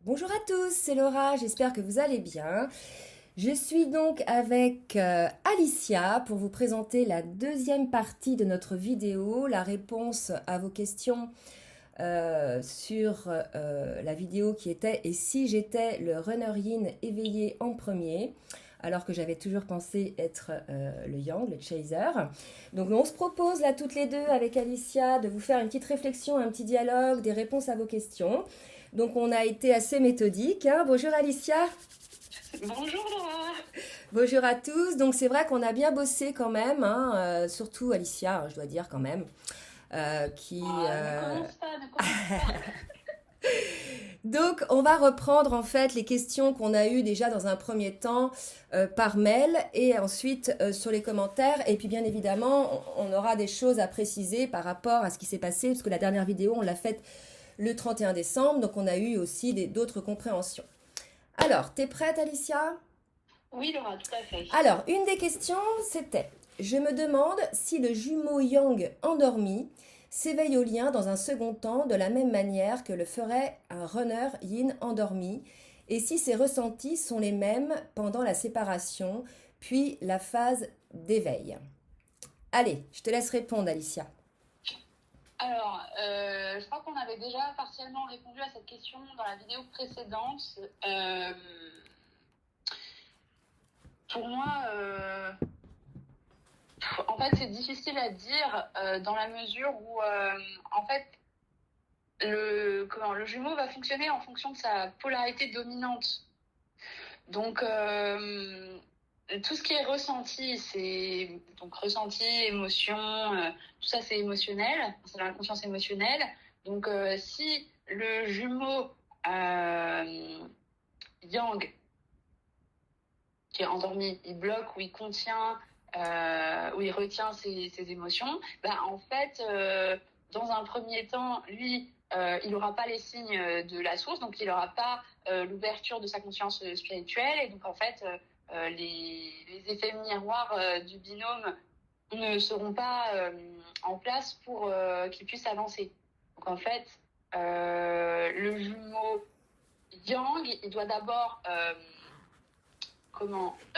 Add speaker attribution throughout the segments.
Speaker 1: Bonjour à tous, c'est Laura, j'espère que vous allez bien. Je suis donc avec Alicia pour vous présenter la deuxième partie de notre vidéo, la réponse à vos questions sur la vidéo qui était «Et si j'étais le runner yin éveillé en premier?» alors que j'avais toujours pensé être le yang, le chaser. Donc on se propose là toutes les deux avec Alicia de vous faire une petite réflexion, un petit dialogue, des réponses à vos questions. Donc on a été assez méthodique, hein. Bonjour Alicia.
Speaker 2: Bonjour Laura.
Speaker 1: Bonjour à tous. Donc c'est vrai qu'on a bien bossé quand même, hein, surtout Alicia, hein, je dois dire quand même, qui
Speaker 2: Ah, ne commence pas, ne commence pas.
Speaker 1: Donc, on va reprendre en fait les questions qu'on a eues déjà dans un premier temps par mail et ensuite sur les commentaires. Et puis, bien évidemment, on aura des choses à préciser par rapport à ce qui s'est passé, parce que la dernière vidéo, on l'a faite le 31 décembre, donc on a eu aussi d'autres compréhensions. Alors, t'es prête, Alicia?
Speaker 2: Oui Laura, tout à fait.
Speaker 1: Alors, une des questions, c'était, je me demande si le jumeau yang endormi s'éveille au lien dans un second temps de la même manière que le ferait un runner yin endormi, et si ses ressentis sont les mêmes pendant la séparation, puis la phase d'éveil. Allez, je te laisse répondre, Alicia.
Speaker 2: Alors, je crois qu'on avait déjà partiellement répondu à cette question dans la vidéo précédente. Pour moi, en fait, c'est difficile à dire dans la mesure où, en fait, le jumeau va fonctionner en fonction de sa polarité dominante. Donc, tout ce qui est ressenti, c'est donc ressenti, émotion, tout ça c'est émotionnel, c'est dans la conscience émotionnelle. Donc, si le jumeau yang qui est endormi, il bloque ou il contient ou il retient ses émotions, bah, en fait, dans un premier temps, lui, il n'aura pas les signes de la source, donc il n'aura pas l'ouverture de sa conscience spirituelle, et donc en fait, les effets miroirs du binôme ne seront pas en place pour qu'il puisse avancer. Donc en fait, le jumeau yang, il doit d'abord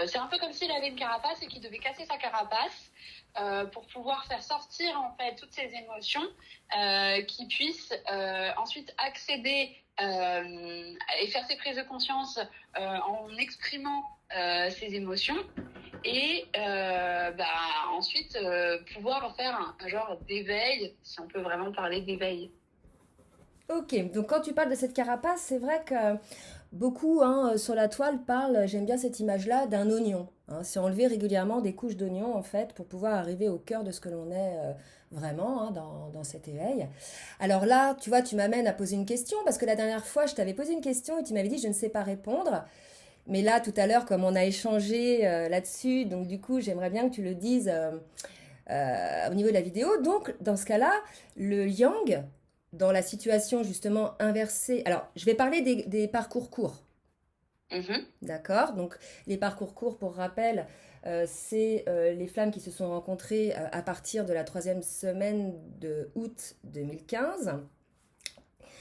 Speaker 2: c'est un peu comme s'il avait une carapace et qu'il devait casser sa carapace pour pouvoir faire sortir en fait toutes ces émotions qui puissent ensuite accéder et faire ses prises de conscience en exprimant ses émotions et ensuite pouvoir faire un genre d'éveil, si on peut vraiment parler d'éveil.
Speaker 1: Ok, donc quand tu parles de cette carapace, c'est vrai que beaucoup hein, sur la toile parlent, j'aime bien cette image-là, d'un oignon, hein. C'est enlever régulièrement des couches d'oignon en fait pour pouvoir arriver au cœur de ce que l'on est vraiment hein, dans cet éveil. Alors là, tu vois, tu m'amènes à poser une question parce que la dernière fois, je t'avais posé une question et tu m'avais dit je ne sais pas répondre. Mais là, tout à l'heure, comme on a échangé là-dessus, donc du coup, j'aimerais bien que tu le dises au niveau de la vidéo. Donc, dans ce cas-là, le yang, dans la situation justement inversée. Alors, je vais parler des parcours courts.
Speaker 2: Mhm.
Speaker 1: D'accord? Donc, les parcours courts, pour rappel, c'est les flammes qui se sont rencontrées à partir de la troisième semaine de août 2015.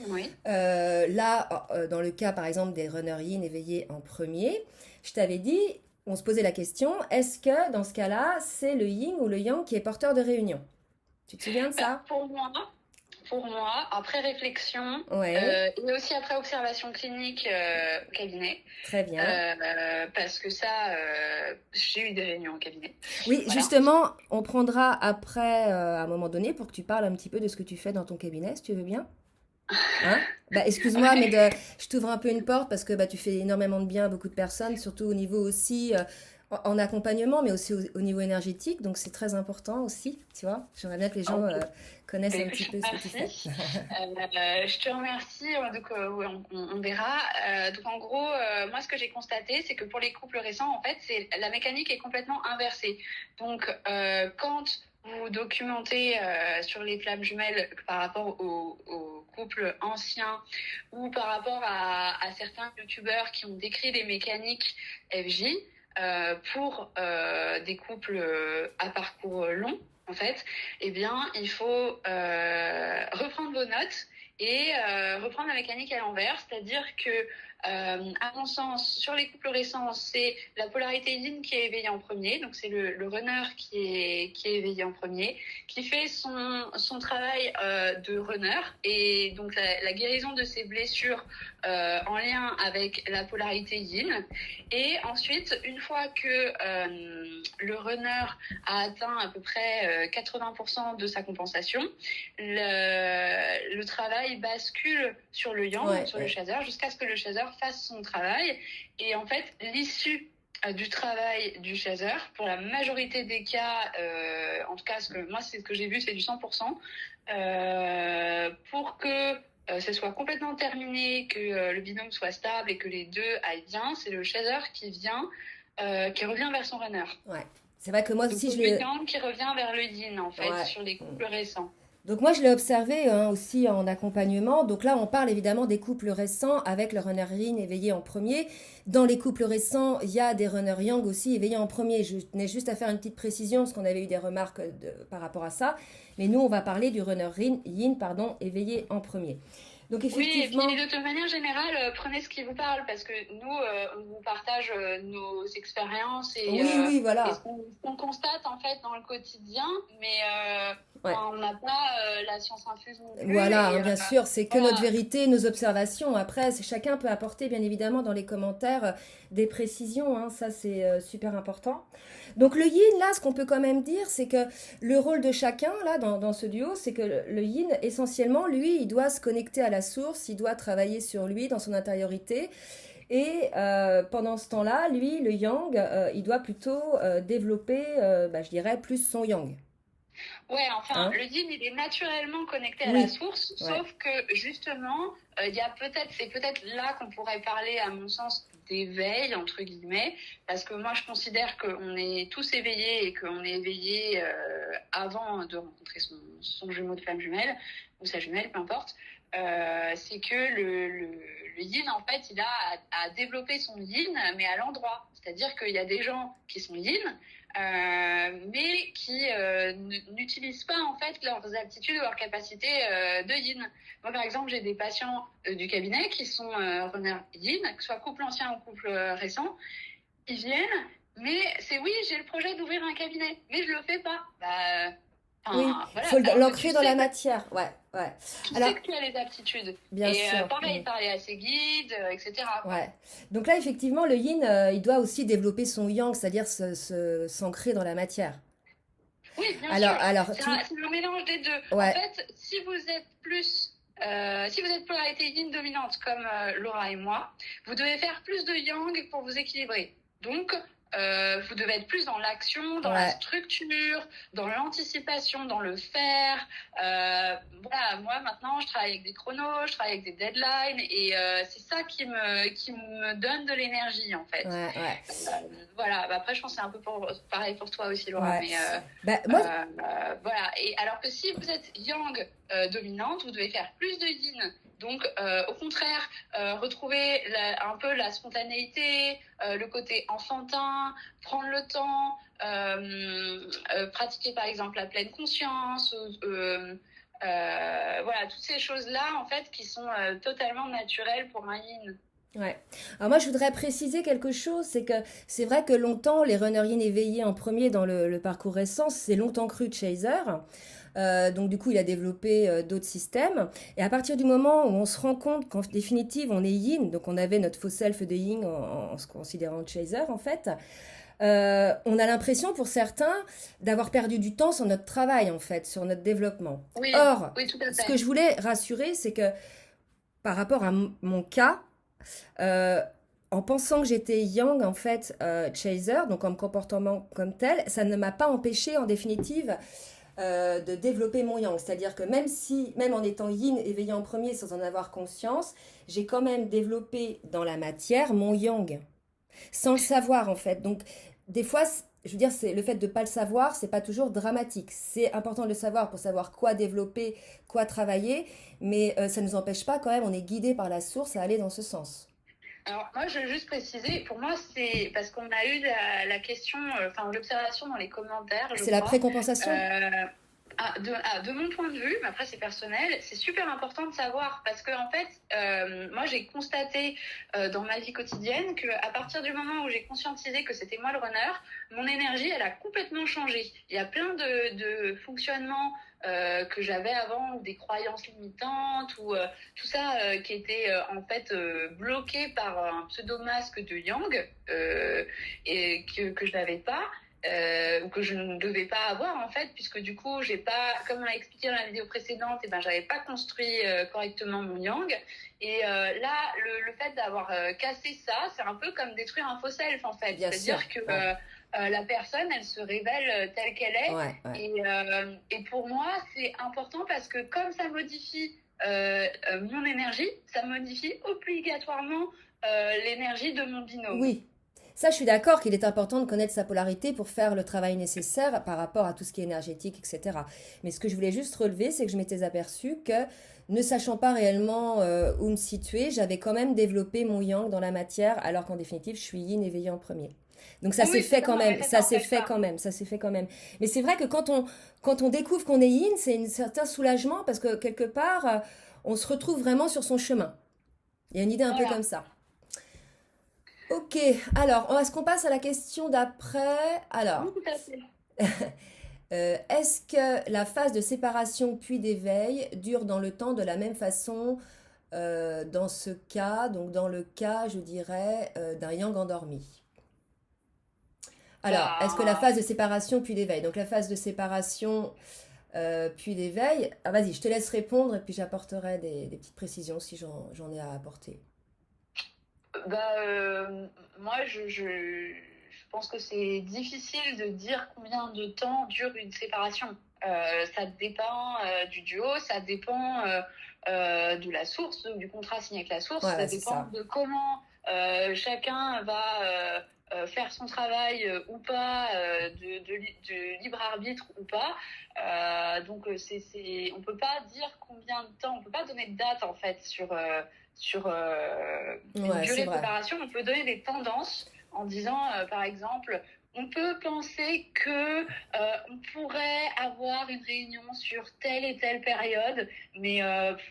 Speaker 2: Oui.
Speaker 1: Là, dans le cas par exemple des runners yin éveillés en premier, je t'avais dit, on se posait la question, est-ce que dans ce cas-là, c'est le yin ou le yang qui est porteur de réunion? Tu te souviens de
Speaker 2: Bah,
Speaker 1: ça?
Speaker 2: pour moi, après réflexion
Speaker 1: Ouais,
Speaker 2: et aussi après observation clinique au cabinet,
Speaker 1: très bien.
Speaker 2: parce que ça, j'ai eu des réunions au cabinet.
Speaker 1: Oui,
Speaker 2: Voilà.
Speaker 1: justement, on prendra après, à un moment donné, pour que tu parles un petit peu de ce que tu fais dans ton cabinet, si tu veux bien. Hein? Bah, excuse-moi, mais
Speaker 2: Ouais.
Speaker 1: je t'ouvre un peu une porte parce que bah, tu fais énormément de bien à beaucoup de personnes, surtout au niveau aussi en accompagnement, mais aussi au niveau énergétique. Donc c'est très important aussi, tu vois. J'aimerais bien que les gens
Speaker 2: Ok.
Speaker 1: connaissent
Speaker 2: Bah,
Speaker 1: un
Speaker 2: écoute,
Speaker 1: petit
Speaker 2: je te
Speaker 1: peu ce que tu fais.
Speaker 2: remercie. Je te remercie. Donc, ouais, on verra. Donc, en gros, moi, ce que j'ai constaté, c'est que pour les couples récents, en fait, c'est la mécanique est complètement inversée. Donc, quand vous documentez sur les flammes jumelles par rapport aux couples anciens ou par rapport à certains youtubeurs qui ont décrit les mécaniques FJ pour des couples à parcours long, en fait, eh bien, il faut reprendre vos notes et reprendre la mécanique à l'envers, c'est-à-dire que, à mon sens, sur les couples récents, c'est la polarité yin qui est éveillée en premier, donc c'est le runner qui est éveillé en premier, qui fait son travail de runner, et donc la guérison de ses blessures en lien avec la polarité yin. Et ensuite, une fois que le runner a atteint à peu près 80% de sa compensation, le travail bascule sur le yang,
Speaker 1: Ouais,
Speaker 2: sur le
Speaker 1: ouais.
Speaker 2: chaser, jusqu'à ce que le chaser fasse son travail. Et en fait, l'issue du travail du chaser, pour la majorité des cas, en tout cas, moi, c'est ce que j'ai vu, c'est du 100%, pour que ce soit complètement terminé, que le binôme soit stable et que les deux aillent bien, c'est le chaser qui revient vers son runner.
Speaker 1: Ouais. C'est vrai que moi
Speaker 2: Donc
Speaker 1: aussi, je
Speaker 2: le
Speaker 1: l'ai.
Speaker 2: yang qui revient vers le yin, en fait,
Speaker 1: Ouais.
Speaker 2: sur les couples récents.
Speaker 1: Donc moi, je l'ai observé aussi en accompagnement. Donc là, on parle évidemment des couples récents avec le runner yin éveillé en premier. Dans les couples récents, il y a des runners yang aussi éveillés en premier. Je tenais juste à faire une petite précision parce qu'on avait eu des remarques par rapport à ça. Mais nous, on va parler du runner yin, pardon, éveillé en premier. Donc
Speaker 2: Oui, et puis
Speaker 1: effectivement,
Speaker 2: de manière générale, prenez ce qui vous parle, parce que nous, on vous partage nos expériences
Speaker 1: oui, oui,
Speaker 2: et
Speaker 1: voilà.
Speaker 2: ce qu'on constate en fait dans le quotidien, mais
Speaker 1: Ouais.
Speaker 2: on n'a pas la science infuse non plus.
Speaker 1: Voilà,
Speaker 2: Et
Speaker 1: bien sûr, c'est que notre
Speaker 2: voilà.
Speaker 1: vérité, nos observations. Après, chacun peut apporter, bien évidemment, dans les commentaires, des précisions. Ça, c'est super important. Donc, le yin, là, ce qu'on peut quand même dire, c'est que le rôle de chacun, là, dans ce duo, c'est que le yin, essentiellement, lui, il doit se connecter à la source, il doit travailler sur lui, dans son intériorité. Et pendant ce temps-là, lui, le yang, il doit plutôt développer, je dirais, plus son yang.
Speaker 2: Ouais, enfin,
Speaker 1: Hein?
Speaker 2: le yin, il est naturellement connecté à la
Speaker 1: Oui,
Speaker 2: source,
Speaker 1: ouais.
Speaker 2: sauf que justement, c'est peut-être là qu'on pourrait parler, à mon sens, d'éveil, entre guillemets, parce que moi, je considère qu'on est tous éveillés et qu'on est éveillés avant de rencontrer son jumeau de flamme jumelle, ou sa jumelle, peu importe. C'est que le yin, en fait, il a à développer son yin, mais à l'endroit. C'est-à-dire qu'il y a des gens qui sont yin, mais qui n'utilisent pas en fait leurs aptitudes ou leurs capacités de yin. Moi, par exemple, j'ai des patients du cabinet qui sont runners yin, que ce soit couple ancien ou couple récent. Ils viennent, mais c'est oui, j'ai le projet d'ouvrir un cabinet, mais je le fais pas.
Speaker 1: Oui, il
Speaker 2: Voilà,
Speaker 1: faut
Speaker 2: alors que
Speaker 1: l'ancrer dans la matière. Ouais, ouais.
Speaker 2: tu
Speaker 1: Alors,
Speaker 2: sais que tu as les aptitudes.
Speaker 1: bien
Speaker 2: Et
Speaker 1: sûr.
Speaker 2: pareil, parler à ses guides, etc. Quoi.
Speaker 1: Ouais. Donc là, effectivement, le yin, il doit aussi développer son yang, c'est-à-dire s'ancrer dans la matière.
Speaker 2: Oui, bien
Speaker 1: Alors,
Speaker 2: sûr.
Speaker 1: alors
Speaker 2: C'est
Speaker 1: tout.
Speaker 2: un mélange des deux. En
Speaker 1: Ouais,
Speaker 2: fait, si vous êtes polarité yin dominante comme Laura et moi, vous devez faire plus de yang pour vous équilibrer. Donc, vous devez être plus dans l'action, dans la
Speaker 1: ouais.
Speaker 2: structure, dans l'anticipation, dans le faire. Voilà, moi maintenant, je travaille avec des chronos, je travaille avec des deadlines, et c'est ça qui me donne de l'énergie en fait.
Speaker 1: Ouais, ouais,
Speaker 2: Voilà, après je pense que c'est un peu pareil pour toi aussi Laura,
Speaker 1: ouais.
Speaker 2: mais
Speaker 1: Bah, moi,
Speaker 2: voilà. Et alors que si vous êtes yang dominante, vous devez faire plus de yin. Donc, au contraire, retrouver un peu la spontanéité, le côté enfantin, prendre le temps, pratiquer par exemple la pleine conscience, voilà, toutes ces choses-là en fait qui sont totalement naturelles pour un yin.
Speaker 1: ouais. Alors moi, je voudrais préciser quelque chose, c'est que c'est vrai que longtemps, les runners yin éveillés en premier dans le parcours récent, c'est longtemps cru Chaser. Donc du coup, il a développé d'autres systèmes. Et à partir du moment où on se rend compte qu'en définitive, on est yin, donc on avait notre faux self de yin en se considérant chaser en fait, on a l'impression pour certains d'avoir perdu du temps sur notre travail en fait, sur notre développement.
Speaker 2: Oui,
Speaker 1: Or,
Speaker 2: oui, tout à
Speaker 1: ce que
Speaker 2: fait.
Speaker 1: je voulais rassurer, c'est que par rapport à mon cas, euh, en pensant que j'étais yang, en fait, chaser, donc en me comportant comme tel, ça ne m'a pas empêché, en définitive, de développer mon yang. C'est-à-dire que même en étant yin, éveillé en premier, sans en avoir conscience, j'ai quand même développé dans la matière mon yang, sans le savoir, en fait. Donc, des fois, je veux dire, c'est le fait de ne pas le savoir, c'est pas toujours dramatique. C'est important de le savoir pour savoir quoi développer, quoi travailler, mais ça ne nous empêche pas quand même, on est guidé par la source à aller dans ce sens.
Speaker 2: Alors, moi, je veux juste préciser, pour moi, c'est parce qu'on a eu la question, enfin, l'observation dans les commentaires, je
Speaker 1: C'est la
Speaker 2: crois.
Speaker 1: précompensation?
Speaker 2: Euh, De mon point de vue, mais après c'est personnel, c'est super important de savoir parce que en fait, moi j'ai constaté dans ma vie quotidienne que à partir du moment où j'ai conscientisé que c'était moi le runner, mon énergie elle a complètement changé. Il y a plein de fonctionnements que j'avais avant ou des croyances limitantes ou tout ça qui était en fait bloqué par un pseudo-masque de Yang et que je n'avais pas ou que je ne devais pas avoir en fait, puisque du coup j'ai pas, comme on l'a expliqué dans la vidéo précédente, et ben j'avais pas construit correctement mon yang. Et là, le fait d'avoir cassé ça, c'est un peu comme détruire un faux self en fait.
Speaker 1: Bien sûr.
Speaker 2: C'est-à-dire que
Speaker 1: Ouais.
Speaker 2: la personne, elle se révèle telle qu'elle est.
Speaker 1: Ouais, ouais.
Speaker 2: Et pour moi, c'est important parce que comme ça modifie mon énergie, ça modifie obligatoirement l'énergie de mon binôme.
Speaker 1: Oui. Ça, je suis d'accord qu'il est important de connaître sa polarité pour faire le travail nécessaire par rapport à tout ce qui est énergétique, etc. Mais ce que je voulais juste relever, c'est que je m'étais aperçue que, ne sachant pas réellement où me situer, j'avais quand même développé mon yang dans la matière, alors qu'en définitive, je suis yin éveillé en premier. Donc ça
Speaker 2: Oui,
Speaker 1: s'est
Speaker 2: oui,
Speaker 1: fait quand
Speaker 2: non, mais
Speaker 1: même,
Speaker 2: ça
Speaker 1: ça s'est
Speaker 2: t'empêche
Speaker 1: fait
Speaker 2: pas.
Speaker 1: quand même, ça s'est fait quand même. Mais c'est vrai que quand on découvre qu'on est yin, c'est un certain soulagement parce que quelque part, on se retrouve vraiment sur son chemin. Il y a une idée un peu
Speaker 2: Voilà.
Speaker 1: comme ça. Ok, alors, est-ce qu'on passe à la question d'après?
Speaker 2: Oui,
Speaker 1: Alors,
Speaker 2: tout à fait.
Speaker 1: est-ce que la phase de séparation puis d'éveil dure dans le temps de la même façon dans ce cas, donc dans le cas, je dirais, d'un yang endormi? Alors, est-ce que la
Speaker 2: Bah,
Speaker 1: phase de séparation puis d'éveil, donc la phase de séparation puis d'éveil, ah, vas-y, je te laisse répondre et puis j'apporterai des petites précisions si j'en ai à apporter.
Speaker 2: moi, je pense que c'est difficile de dire combien de temps dure une séparation. Ça dépend du duo, ça dépend de la source, du contrat signé avec la source, ça
Speaker 1: Voilà, c'est
Speaker 2: dépend
Speaker 1: ça.
Speaker 2: de comment chacun va faire son travail ou pas, de libre arbitre ou pas. On peut pas dire combien de temps, on peut pas donner de date en fait sur une
Speaker 1: Ouais, c'est
Speaker 2: durée de
Speaker 1: vrai.
Speaker 2: séparation. On peut donner des tendances en disant, par exemple, on peut penser que on pourrait avoir une réunion sur telle et telle période, mais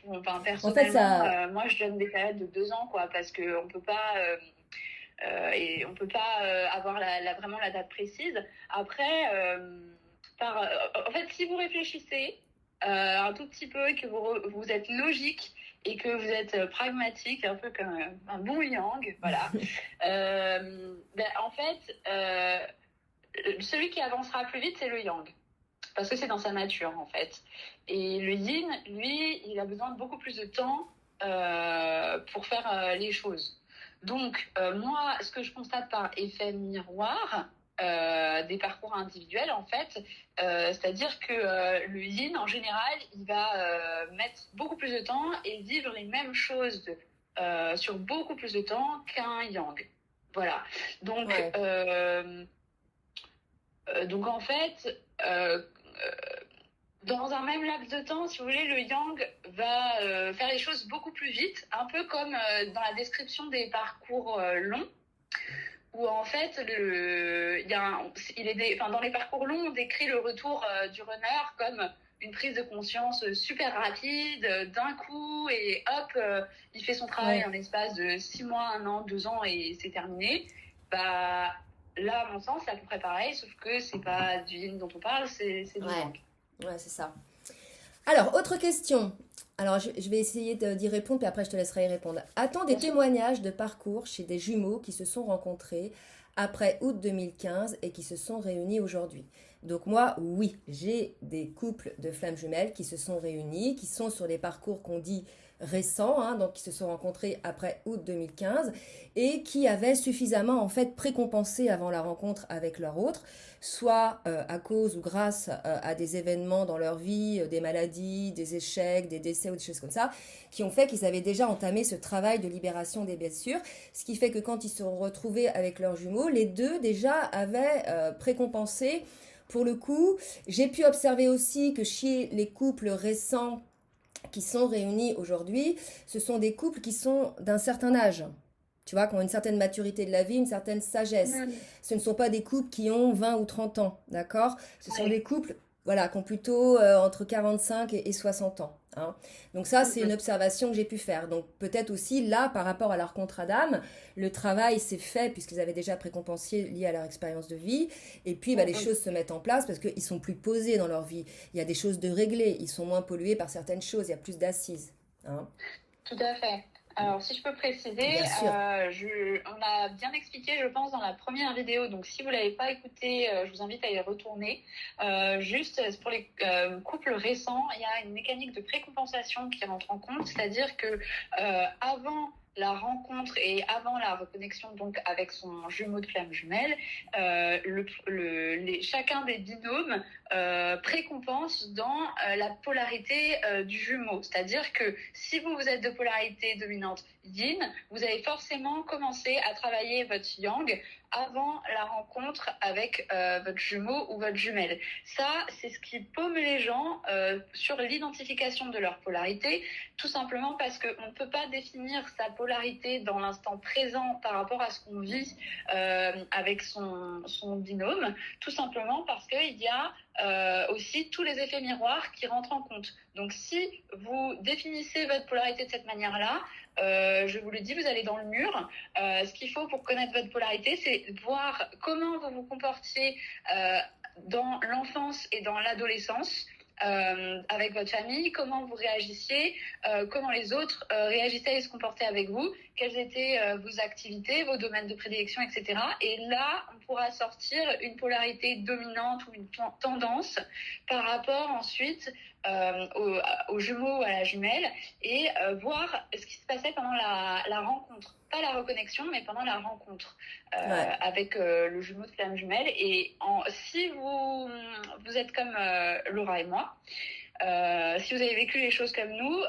Speaker 2: enfin,
Speaker 1: En fait,
Speaker 2: personnellement,
Speaker 1: ça,
Speaker 2: moi je donne des périodes de 2 ans, quoi, parce que on peut pas. Et on peut pas avoir vraiment la date précise. Après, en fait, si vous réfléchissez un tout petit peu et que vous êtes logique et que vous êtes pragmatique, un peu comme un bon yang, voilà. En fait, celui qui avancera plus vite, c'est le yang. Parce que c'est dans sa nature, en fait. Et le yin, lui, il a besoin de beaucoup plus de temps pour faire les choses. Donc, moi, ce que je constate par effet miroir des parcours individuels, en fait, c'est-à-dire que le yin, en général, il va mettre beaucoup plus de temps et vivre les mêmes choses sur beaucoup plus de temps qu'un yang. Voilà. Donc,
Speaker 1: ouais.
Speaker 2: en fait, dans un même laps de temps, si vous voulez, le yang va faire les choses beaucoup plus vite, un peu comme dans la description des parcours longs, où en fait, dans les parcours longs, on décrit le retour du runner comme une prise de conscience super rapide, d'un coup, et hop, il fait son travail
Speaker 1: Ouais.
Speaker 2: en l'espace de 6 mois, 1 an, 2 ans, et c'est terminé. Bah, là, à mon sens, c'est à peu près pareil, sauf que c'est pas du yin dont on parle, c'est du
Speaker 1: Ouais,
Speaker 2: yang.
Speaker 1: ouais, c'est ça. Alors, autre question. Alors, je vais essayer d'y répondre, puis après, je te laisserai y répondre. A-t-on des
Speaker 2: Bien sûr.
Speaker 1: témoignages de parcours chez des jumeaux qui se sont rencontrés après août 2015 et qui se sont réunis aujourd'hui? Donc moi, oui, j'ai des couples de flammes jumelles qui se sont réunis, qui sont sur des parcours qu'on dit récents, hein, donc qui se sont rencontrés après août 2015 et qui avaient suffisamment en fait précompensé avant la rencontre avec leur autre, soit à cause ou grâce à des événements dans leur vie, des maladies, des échecs, des décès ou des choses comme ça, qui ont fait qu'ils avaient déjà entamé ce travail de libération des blessures, ce qui fait que quand ils se sont retrouvés avec leurs jumeaux, les deux déjà avaient précompensé. Pour le coup, j'ai pu observer aussi que chez les couples récents qui sont réunis aujourd'hui, ce sont des couples qui sont d'un certain âge. Tu vois, qui ont une certaine maturité de la vie, une certaine sagesse.
Speaker 2: Mm.
Speaker 1: Ce ne sont pas des couples qui ont 20 ou 30 ans, d'accord? Ce sont
Speaker 2: Ouais.
Speaker 1: des couples voilà, qui ont plutôt entre 45 et 60 ans, hein. Donc ça, c'est une
Speaker 2: Mhm.
Speaker 1: observation que j'ai pu faire. Donc peut-être aussi là, par rapport à leur contrat d'âme, le travail s'est fait puisqu'ils avaient déjà précompensé lié à leur expérience de vie. Et puis bah, les
Speaker 2: Mhm.
Speaker 1: choses se mettent en place parce qu'ils sont plus posés dans leur vie. Il y a des choses de réglées, ils sont moins pollués par certaines choses, il y a plus d'assises, hein.
Speaker 2: Tout à fait. Alors, si je peux préciser,
Speaker 1: Bien sûr.
Speaker 2: on a bien expliqué, je pense, dans la première vidéo. Donc, si vous l'avez pas écouté, je vous invite à y retourner. Juste pour les couples récents, il y a une mécanique de précompensation qui rentre en compte, c'est-à-dire que avant la rencontre et avant la reconnexion donc avec son jumeau de flamme jumelle, chacun des binômes précompense dans la polarité du jumeau. C'est-à-dire que si vous êtes de polarité dominante yin, vous allez forcément commencer à travailler votre yang avant la rencontre avec votre jumeau ou votre jumelle. Ça, c'est ce qui paume les gens sur l'identification de leur polarité, tout simplement parce qu'on ne peut pas définir sa polarité dans l'instant présent par rapport à ce qu'on vit avec son binôme, tout simplement parce qu'il y a aussi tous les effets miroirs qui rentrent en compte. Donc si vous définissez votre polarité de cette manière-là, je vous le dis, vous allez dans le mur. Ce qu'il faut pour connaître votre polarité, c'est voir comment vous vous comportiez dans l'enfance et dans l'adolescence. Avec votre famille, comment vous réagissiez, comment les autres réagissaient et se comportaient avec vous, quelles étaient vos activités, vos domaines de prédilection, etc. Et là, on pourra sortir une polarité dominante ou une tendance par rapport ensuite aux jumeaux ou à la jumelle et voir ce qui se passait pendant la rencontre. Pas la reconnexion, mais pendant la rencontre
Speaker 1: Ouais.
Speaker 2: avec le jumeau de flamme jumelle. Et si vous êtes comme Laura et moi, si vous avez vécu les choses comme nous,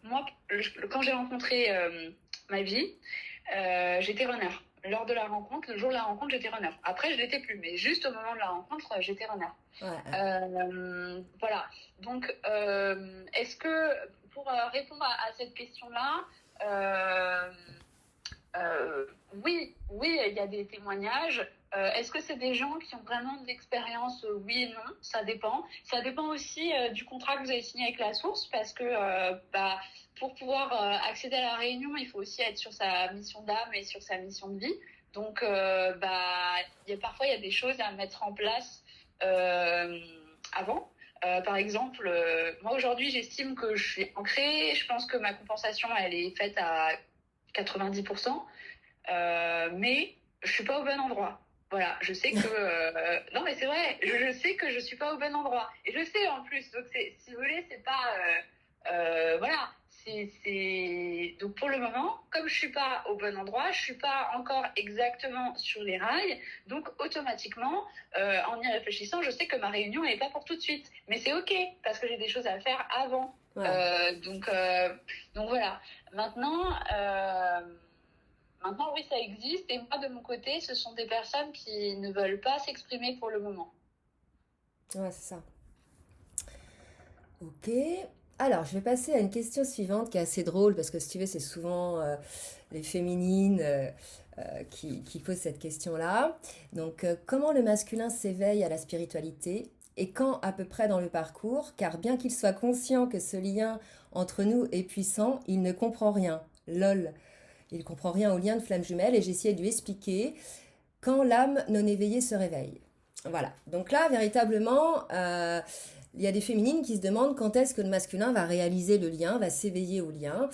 Speaker 2: moi, quand j'ai rencontré ma vie, j'étais runner. Lors de la rencontre, le jour de la rencontre, j'étais runner. Après, je l'étais plus, mais juste au moment de la rencontre, j'étais runner.
Speaker 1: Ouais.
Speaker 2: Voilà. Donc, est-ce que, pour répondre à cette question-là, euh, oui, oui, il y a des témoignages. Est-ce que c'est des gens qui ont vraiment de l'expérience? Oui et non, ça dépend. Ça dépend aussi du contrat que vous avez signé avec la source, parce que pour pouvoir accéder à la réunion, il faut aussi être sur sa mission d'âme et sur sa mission de vie. Donc, parfois, il y a des choses à mettre en place avant. Par exemple, moi aujourd'hui, j'estime que je suis ancrée. Je pense que ma compensation, elle est faite à 90%, mais je suis pas au bon endroit. Voilà, je sais que non mais c'est vrai, je sais que je suis pas au bon endroit et je sais en plus. Donc si vous voulez, c'est pas voilà, donc pour le moment, comme je suis pas au bon endroit, je suis pas encore exactement sur les rails, donc automatiquement, en y réfléchissant, je sais que ma réunion n'est pas pour tout de suite, mais c'est ok parce que j'ai des choses à faire avant.
Speaker 1: Ouais.
Speaker 2: Donc voilà. Maintenant, oui, ça existe. Et moi, de mon côté, ce sont des personnes qui ne veulent pas s'exprimer pour le moment.
Speaker 1: Ouais, c'est ça. Ok. Alors, je vais passer à une question suivante qui est assez drôle parce que si tu veux, c'est souvent les féminines qui posent cette question-là. Donc, comment le masculin s'éveille à la spiritualité et quand à peu près dans le parcours? Car bien qu'il soit conscient que ce lien entre nous est puissant, il ne comprend rien. Lol. Il comprend rien au lien de flamme jumelle et j'ai essayé de lui expliquer quand l'âme non éveillée se réveille. Voilà. Donc là, véritablement, il y a des féminines qui se demandent quand est-ce que le masculin va réaliser le lien, va s'éveiller au lien.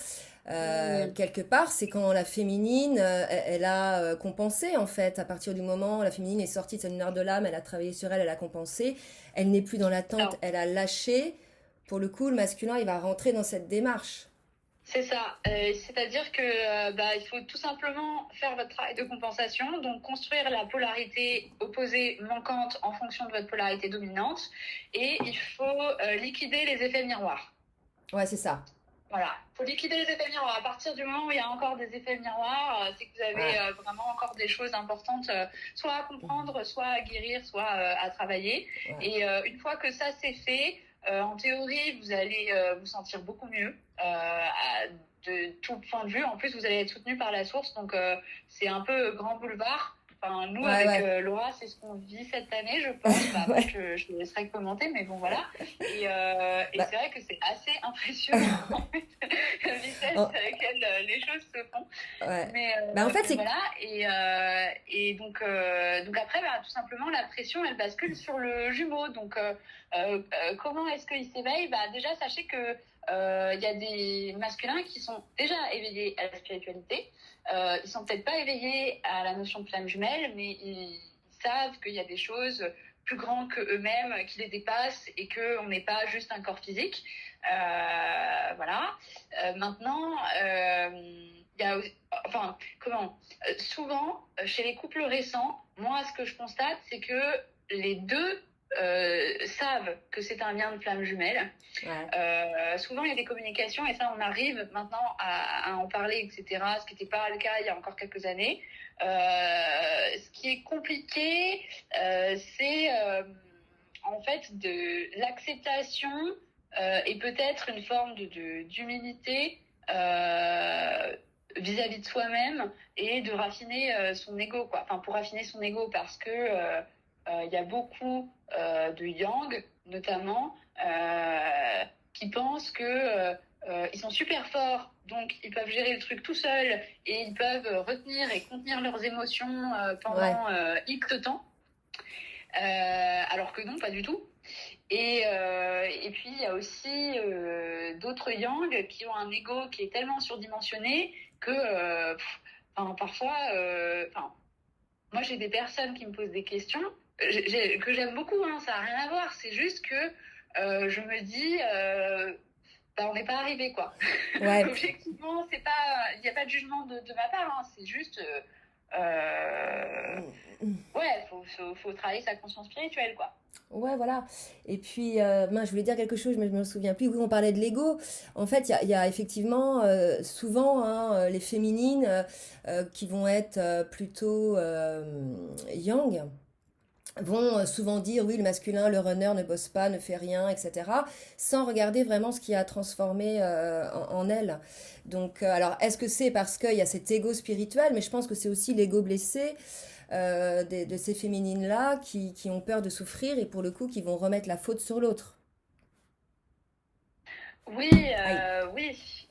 Speaker 2: Mmh.
Speaker 1: Quelque part, c'est quand la féminine, elle a compensé en fait. À partir du moment où la féminine est sortie de sa lumière de l'âme, elle a travaillé sur elle, elle a compensé. Elle n'est plus dans l'attente,
Speaker 2: Alors,
Speaker 1: elle a lâché. Pour le coup, le masculin, il va rentrer dans cette démarche.
Speaker 2: c'est ça. C'est-à-dire que il faut tout simplement faire votre travail de compensation, donc construire la polarité opposée manquante en fonction de votre polarité dominante, et il faut liquider les effets miroirs.
Speaker 1: Ouais, c'est ça.
Speaker 2: Voilà, il faut liquider les effets miroirs. À partir du moment où il y a encore des effets miroirs, c'est que vous avez
Speaker 1: Ouais.
Speaker 2: vraiment encore des choses importantes, soit à comprendre, soit à guérir, soit à travailler.
Speaker 1: Ouais.
Speaker 2: Et une fois que ça c'est fait, en théorie, vous allez vous sentir beaucoup mieux de tout point de vue. En plus, vous allez être soutenu par la source, donc c'est un peu grand boulevard. Enfin, nous,
Speaker 1: Ouais,
Speaker 2: avec
Speaker 1: ouais.
Speaker 2: Laura, c'est ce qu'on vit cette année, je pense. Bah, après,
Speaker 1: Ouais.
Speaker 2: je te laisserai commenter, mais bon, voilà. Et
Speaker 1: Bah,
Speaker 2: c'est vrai que c'est assez impressionnant, en fait, la vitesse
Speaker 1: en-
Speaker 2: à laquelle les choses se font.
Speaker 1: ouais. Bah, en fait,
Speaker 2: Mais
Speaker 1: c'est...
Speaker 2: voilà. Et donc après, bah, tout simplement, la pression, elle bascule sur le jumeau. Donc, comment est-ce qu'il s'éveille? Bah, déjà, sachez que il y a des masculins qui sont déjà éveillés à la spiritualité. Ils sont peut-être pas éveillés à la notion de flamme jumelle, mais ils savent qu'il y a des choses plus grandes que eux-mêmes, qui les dépassent et qu'on n'est pas juste un corps physique. Voilà. Maintenant, il y a, enfin, comment souvent, chez les couples récents, moi, ce que je constate, c'est que les deux savent que c'est un lien de flamme jumelle.
Speaker 1: Ouais.
Speaker 2: Souvent, il y a des communications et ça, on arrive maintenant à en parler, etc. Ce qui n'était pas le cas il y a encore quelques années. Ce qui est compliqué, c'est en fait de l'acceptation et peut-être une forme d'humilité vis-à-vis de soi-même et de raffiner son ego, quoi. Enfin, pour raffiner son ego, parce que il y a beaucoup de yang, notamment, qui pensent que ils sont super forts, donc ils peuvent gérer le truc tout seuls et ils peuvent retenir et contenir leurs émotions
Speaker 1: Ouais.
Speaker 2: pendant X temps, alors que non, pas du tout. Et puis, il y a aussi d'autres yang qui ont un ego qui est tellement surdimensionné que parfois, moi, j'ai des personnes qui me posent des questions que j'aime beaucoup, hein, ça n'a rien à voir. C'est juste que je me dis, on n'est pas arrivé, quoi.
Speaker 1: Ouais.
Speaker 2: Objectivement, c'est pas, il n'y a pas de jugement de ma part, hein, c'est juste, ouais, faut travailler sa conscience spirituelle, quoi.
Speaker 1: Ouais, voilà. Et puis, mince, je voulais dire quelque chose, mais je me souviens plus. Oui, on parlait de l'ego. En fait, il y a effectivement souvent hein, les féminines qui vont être plutôt yang, vont souvent dire oui, le masculin, le runner ne bosse pas, ne fait rien, etc., sans regarder vraiment ce qui a transformé en elle. Donc, alors, est-ce que c'est parce qu'il y a cet ego spirituel, mais je pense que c'est aussi l'ego blessé de ces féminines-là qui ont peur de souffrir et pour le coup qui vont remettre la faute sur l'autre.
Speaker 2: Oui,
Speaker 1: Aïe.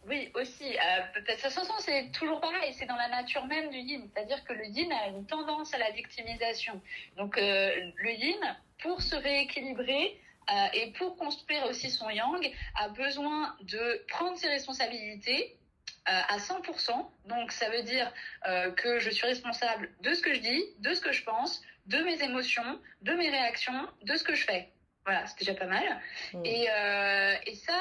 Speaker 2: oui, aussi. De toute façon, c'est toujours pareil, c'est dans la nature même du yin. C'est-à-dire que le yin a une tendance à la victimisation. Donc, le yin, pour se rééquilibrer et pour construire aussi son yang, a besoin de prendre ses responsabilités à 100%. Donc, ça veut dire que je suis responsable de ce que je dis, de ce que je pense, de mes émotions, de mes réactions, de ce que je fais. Voilà, c'est déjà pas mal.
Speaker 1: Mm.
Speaker 2: Et ça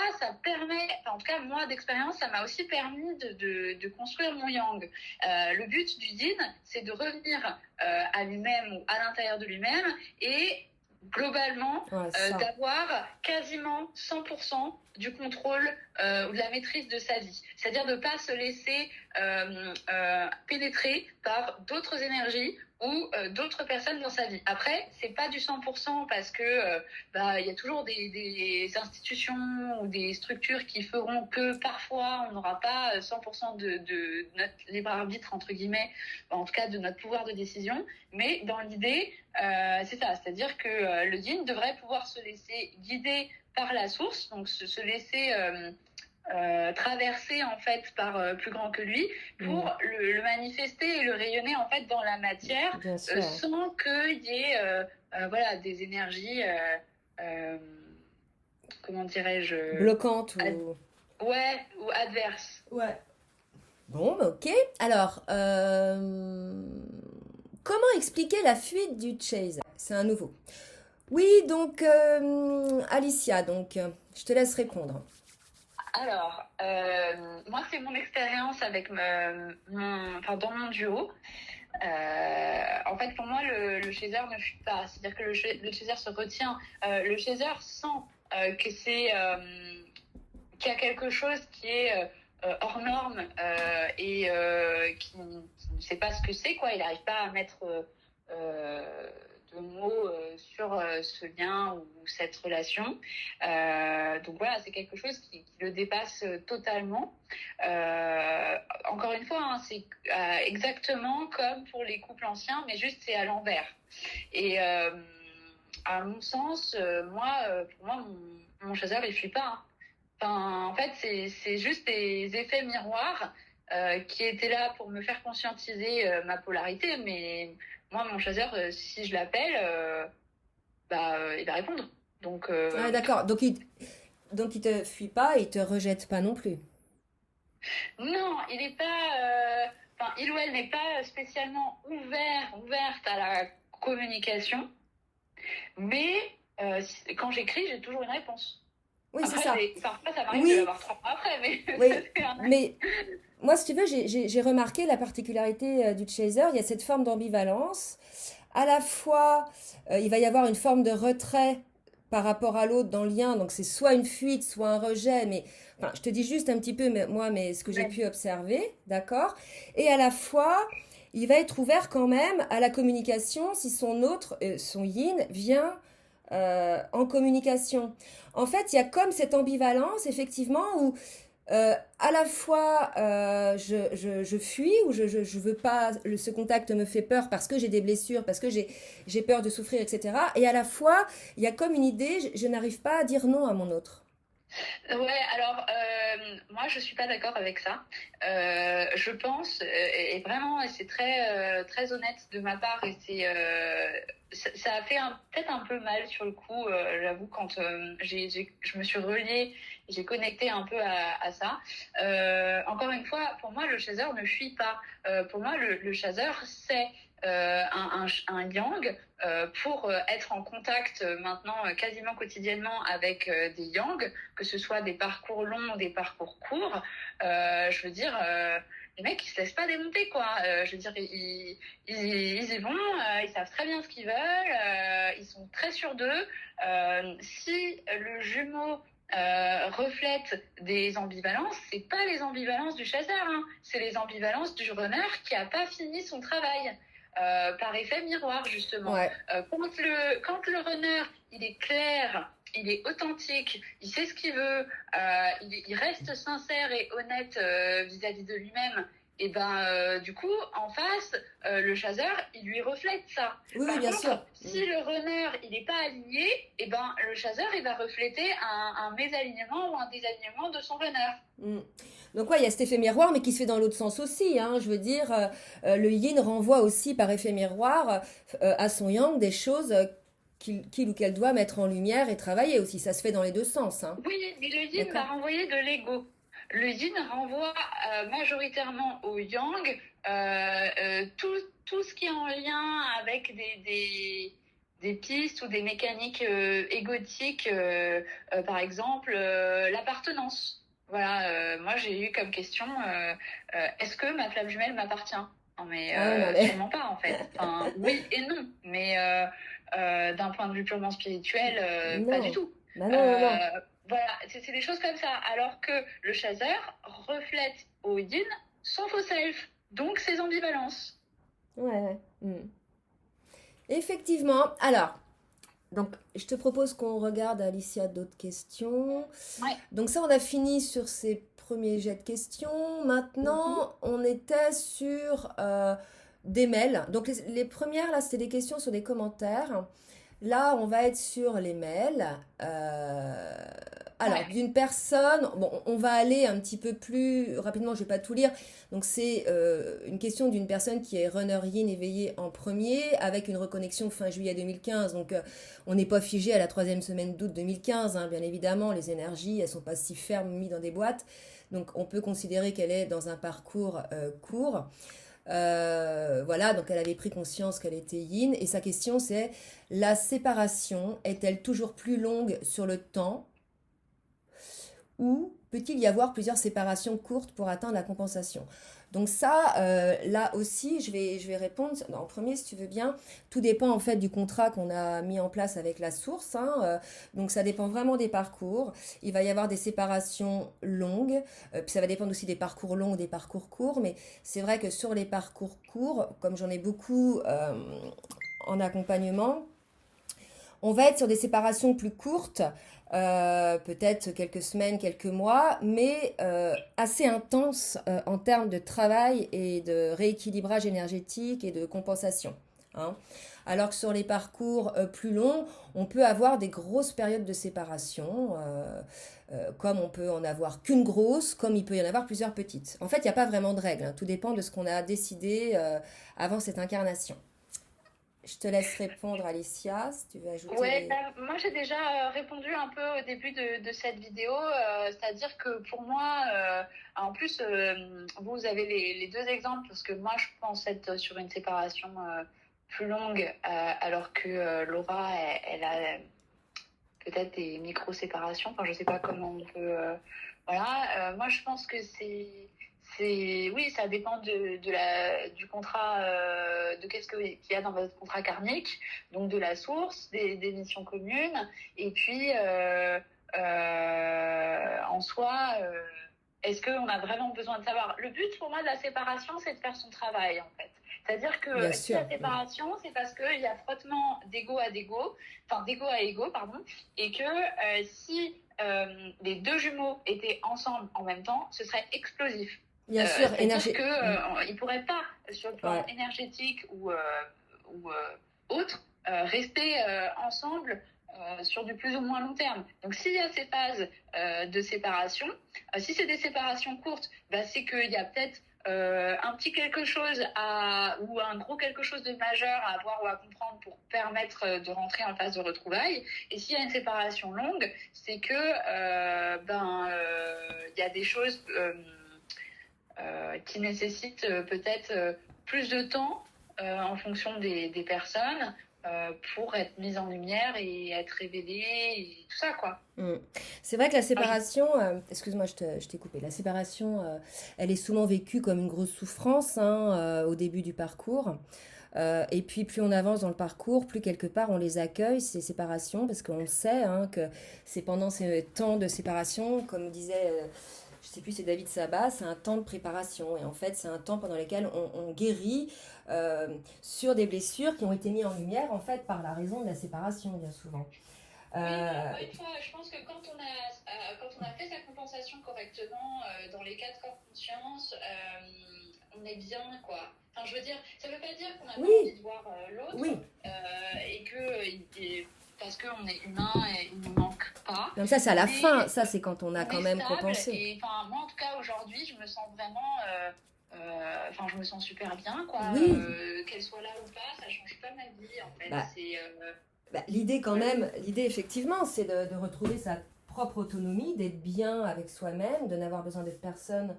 Speaker 2: permet, en tout cas moi d'expérience, ça m'a aussi permis de construire mon yang. Le but du yin, c'est de revenir à lui-même ou à l'intérieur de lui-même et globalement
Speaker 1: Ouais, ça.
Speaker 2: d'avoir quasiment 100% du contrôle ou de la maîtrise de sa vie. C'est-à-dire de ne pas se laisser pénétrer par d'autres énergies ou d'autres personnes dans sa vie. Après, c'est pas du 100% parce que il y a toujours des institutions ou des structures qui feront que parfois on n'aura pas 100% de notre libre arbitre entre guillemets, en tout cas de notre pouvoir de décision. Mais dans l'idée, c'est ça, c'est-à-dire que le yin devrait pouvoir se laisser guider par la source, donc se laisser traversé en fait par plus grand que lui pour
Speaker 1: Mm.
Speaker 2: le manifester et le rayonner en fait dans la matière
Speaker 1: Bien sûr.
Speaker 2: sans qu'il y ait voilà des énergies euh, comment dirais-je
Speaker 1: Bloquante ou...
Speaker 2: ouais ou adverses.
Speaker 1: Ouais. Bon, bah, ok. Alors, comment expliquer la fuite du chaser? C'est un nouveau. Oui, donc, Alicia, donc, je te laisse répondre.
Speaker 2: Alors moi c'est mon expérience avec dans mon duo. En fait, pour moi, le chaser ne fuit pas. C'est-à-dire que le chaser se retient. Le chaser sent que c'est qu'il y a quelque chose qui est hors norme qui ne sait pas ce que c'est, quoi. Il n'arrive pas à mettre de mots sur ce lien ou cette relation. Donc voilà, c'est quelque chose qui le dépasse totalement. Encore une fois, hein, c'est exactement comme pour les couples anciens, mais juste c'est à l'envers. Et à mon sens, pour moi, mon chasseur, il fuit pas. Hein. Enfin, en fait, c'est juste des effets miroirs qui étaient là pour me faire conscientiser ma polarité. Mais moi, mon chasseur, si je l'appelle, il va répondre. Donc,
Speaker 1: Ah, d'accord. Donc il te fuit pas, il te rejette pas non plus.
Speaker 2: non, il est pas. Enfin, il ou elle n'est pas spécialement ouverte à la communication. Mais quand j'écris, j'ai toujours une réponse.
Speaker 1: Oui, c'est
Speaker 2: Après,
Speaker 1: ça.
Speaker 2: parfois, ça m'arrive de
Speaker 1: Oui,
Speaker 2: l'avoir 3 mois après, mais
Speaker 1: oui.
Speaker 2: c'est un...
Speaker 1: Mais moi, si tu veux, j'ai remarqué la particularité du chaser. Il y a cette forme d'ambivalence. À la fois, il va y avoir une forme de retrait par rapport à l'autre dans le lien. Donc, c'est soit une fuite, soit un rejet. Mais enfin, je te dis juste un petit peu, mais ce que j'ai pu observer, d'accord? Et à la fois, il va être ouvert quand même à la communication si son autre, son yin, vient en communication. En fait, il y a comme cette ambivalence, effectivement, où à la fois je fuis ou je veux pas, ce contact me fait peur parce que j'ai des blessures, parce que j'ai peur de souffrir, etc. Et à la fois, il y a comme une idée, je n'arrive pas à dire non à mon autre.
Speaker 2: Ouais, alors moi je suis pas d'accord avec ça. Je pense et vraiment et c'est très honnête de ma part et ça a fait peut-être un peu mal sur le coup. J'avoue quand je me suis reliée, j'ai connecté un peu à ça. Encore une fois, pour moi le chaser ne fuit pas. Pour moi le chaser c'est un yang pour être en contact maintenant quasiment quotidiennement avec des yang, que ce soit des parcours longs ou des parcours courts. Je veux dire, les mecs, ils se laissent pas démonter, quoi. Je veux dire, ils y vont, ils savent très bien ce qu'ils veulent, ils sont très sûrs d'eux. Si le jumeau reflète des ambivalences, c'est pas les ambivalences du chasseur, hein. C'est les ambivalences du runner qui a pas fini son travail. Par effet miroir justement.
Speaker 1: Ouais.
Speaker 2: Quand le runner il est clair, il est authentique, il sait ce qu'il veut, il reste sincère et honnête vis-à-vis de lui-même. Et du coup, en face, le chaser, il lui reflète ça.
Speaker 1: Oui, oui,
Speaker 2: Par
Speaker 1: bien
Speaker 2: contre,
Speaker 1: sûr.
Speaker 2: si le runner, il n'est pas aligné, le chaser, il va refléter un mésalignement ou un désalignement de son runner.
Speaker 1: Mm. Donc ouais, il y a cet effet miroir, mais qui se fait dans l'autre sens aussi, hein. Je veux dire, le yin renvoie aussi par effet miroir à son yang des choses qu'il ou qu'elle doit mettre en lumière et travailler aussi. Ça se fait dans les deux sens, hein.
Speaker 2: Oui, mais le yin va
Speaker 1: D'accord?
Speaker 2: renvoyer de l'ego. Le yin renvoie majoritairement au yang, tout ce qui est en lien avec des pistes ou des mécaniques égotiques, par exemple l'appartenance. Voilà, moi j'ai eu comme question, est-ce que ma flamme jumelle m'appartient? Non mais
Speaker 1: Ah non, mais...
Speaker 2: sûrement pas en fait. Enfin, oui et non, mais d'un point de vue purement spirituel, pas du
Speaker 1: Non.
Speaker 2: tout.
Speaker 1: Bah non, non, non.
Speaker 2: Euh, voilà, c'est des choses comme ça. Alors que le chaser reflète au yin son faux self, donc ses ambivalences.
Speaker 1: Ouais, ouais. Mm. Effectivement. Alors, donc, je te propose qu'on regarde, Alicia, d'autres questions.
Speaker 2: Ouais.
Speaker 1: Donc ça, on a fini sur ces premiers jets de questions.
Speaker 2: Mhm.
Speaker 1: Maintenant, on était sur des mails. Donc les premières, là, c'était des questions sur des commentaires. Là, on va être sur les mails. Alors,
Speaker 2: Ouais.
Speaker 1: d'une personne, bon, on va aller un petit peu plus rapidement, je vais pas tout lire. Donc, c'est une question d'une personne qui est runner yin éveillée en premier, avec une reconnexion fin juillet 2015. Donc, on n'est pas figé à la troisième semaine d'août 2015, hein, bien évidemment. Les énergies, elles sont pas si fermes mises dans des boîtes. Donc, on peut considérer qu'elle est dans un parcours court. Voilà, donc elle avait pris conscience qu'elle était yin. Et sa question, c'est, la séparation est-elle toujours plus longue sur le temps ou peut-il y avoir plusieurs séparations courtes pour atteindre la compensation? Donc ça, là aussi, je vais répondre en premier si tu veux bien. Tout dépend en fait du contrat qu'on a mis en place avec la source, hein. Donc ça dépend vraiment des parcours. Il va y avoir des séparations longues, puis ça va dépendre aussi des parcours longs ou des parcours courts. Mais c'est vrai que sur les parcours courts, comme j'en ai beaucoup en accompagnement, on va être sur des séparations plus courtes, peut-être quelques semaines, quelques mois, mais assez intenses en termes de travail et de rééquilibrage énergétique et de compensation. Hein. Alors que sur les parcours plus longs, on peut avoir des grosses périodes de séparation, comme on peut en avoir qu'une grosse, comme il peut y en avoir plusieurs petites. En fait, il n'y a pas vraiment de règle, hein. Tout dépend de ce qu'on a décidé avant cette incarnation. Je te laisse répondre, Alicia, si tu veux ajouter
Speaker 2: Ouais,
Speaker 1: des...
Speaker 2: moi j'ai déjà répondu un peu au début de cette vidéo, c'est-à-dire que pour moi, en plus, vous avez les deux exemples, parce que moi je pense être sur une séparation plus longue, alors que Laura, elle a peut-être des micro-séparations, enfin je sais pas comment on peut... voilà, moi je pense que oui, ça dépend du contrat, de qu'est-ce qu'il y a dans votre contrat karmique, donc de la source, des missions communes, et puis en soi, est-ce qu'on a vraiment besoin de savoir? Le but pour moi de la séparation, c'est de faire son travail en fait. C'est-à-dire
Speaker 1: Bien
Speaker 2: que s'il y
Speaker 1: sûr.
Speaker 2: a séparation, c'est parce qu'il y a frottement d'ego à d'ego, enfin d'ego à ego, pardon, et que si les deux jumeaux étaient ensemble en même temps, ce serait explosif.
Speaker 1: Bien sûr,
Speaker 2: C'est-à-dire
Speaker 1: énergie.
Speaker 2: qu'ils ne pourraient pas, sur le plan
Speaker 1: Ouais.
Speaker 2: énergétique ou autre, rester ensemble sur du plus ou moins long terme. Donc s'il y a ces phases de séparation, si c'est des séparations courtes, bah, c'est qu'il y a peut-être un petit quelque chose ou un gros quelque chose de majeur à voir ou à comprendre pour permettre de rentrer en phase de retrouvailles. Et s'il y a une séparation longue, c'est que y a des choses qui nécessitent peut-être plus de temps en fonction des personnes pour être mises en lumière et être révélées et tout ça, quoi.
Speaker 1: C'est vrai que la séparation, excuse-moi, je t'ai coupé. La séparation, elle est souvent vécue comme une grosse souffrance hein, au début du parcours. Et puis plus on avance dans le parcours, plus quelque part on les accueille, ces séparations, parce qu'on sait hein, que c'est pendant ces temps de séparation, comme disait, je sais plus, c'est David Sabat, c'est un temps de préparation. Et en fait, c'est un temps pendant lequel on guérit sur des blessures qui ont été mises en lumière en fait par la raison de la séparation, bien souvent.
Speaker 2: Oui, encore une fois, je pense que quand on a fait sa compensation correctement dans les 4 corps de conscience, on est bien, quoi. Enfin, je veux dire, ça veut pas dire qu'on n'a pas envie de voir l'autre
Speaker 1: Oui.
Speaker 2: Et que parce qu'on est humain et il ne nous manque pas.
Speaker 1: Comme ça, c'est à la fin. Ça, c'est quand on a quand même
Speaker 2: stable,
Speaker 1: compensé.
Speaker 2: Et moi, en tout cas, aujourd'hui, je me sens vraiment... je me sens super bien, quoi.
Speaker 1: Oui.
Speaker 2: Qu'elle soit là ou pas, ça change pas ma vie, en fait.
Speaker 1: Bah,
Speaker 2: c'est...
Speaker 1: l'idée quand même, l'idée effectivement, c'est de retrouver sa propre autonomie, d'être bien avec soi-même, de n'avoir besoin d'être personne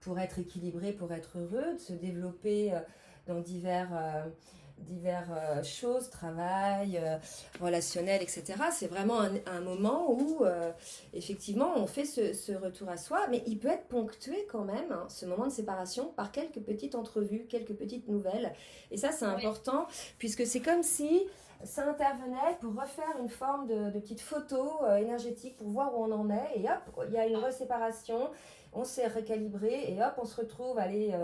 Speaker 1: pour être équilibré, pour être heureux, de se développer dans divers choses, travail, relationnel, etc. C'est vraiment un moment où, effectivement, on fait ce retour à soi, mais il peut être ponctué quand même, hein, ce moment de séparation, par quelques petites entrevues, quelques petites nouvelles. Et ça, c'est important, puisque c'est comme si ça intervenait pour refaire une forme de petite photo énergétique pour voir où on en est. Et hop, il y a une reséparation, on s'est recalibré et hop, on se retrouve, allez...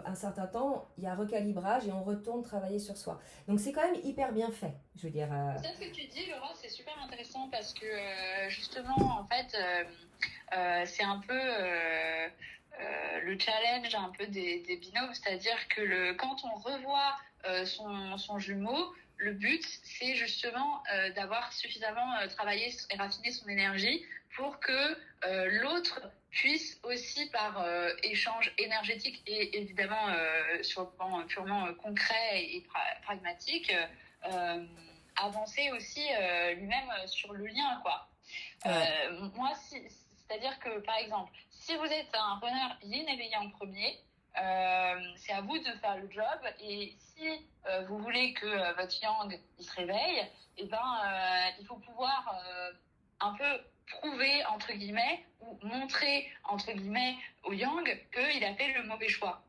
Speaker 1: un certain temps, il y a un recalibrage et on retourne travailler sur soi. Donc c'est quand même hyper bien fait, je veux dire.
Speaker 2: Ça, ce que tu dis, Laura, c'est super intéressant parce que justement, en fait, c'est un peu le challenge un peu des binômes, c'est-à-dire que quand on revoit son jumeau, le but, c'est justement d'avoir suffisamment travaillé et raffiné son énergie pour que l'autre puisse aussi par échange énergétique et évidemment sur le plan purement concret et pragmatique avancer aussi lui-même sur le lien, quoi. Moi, c'est-à-dire que par exemple, si vous êtes un runner yin éveillé en premier, c'est à vous de faire le job, et si vous voulez que votre yang il se réveille, et il faut pouvoir un peu prouver entre guillemets ou montrer entre guillemets au yang qu'il a fait le mauvais choix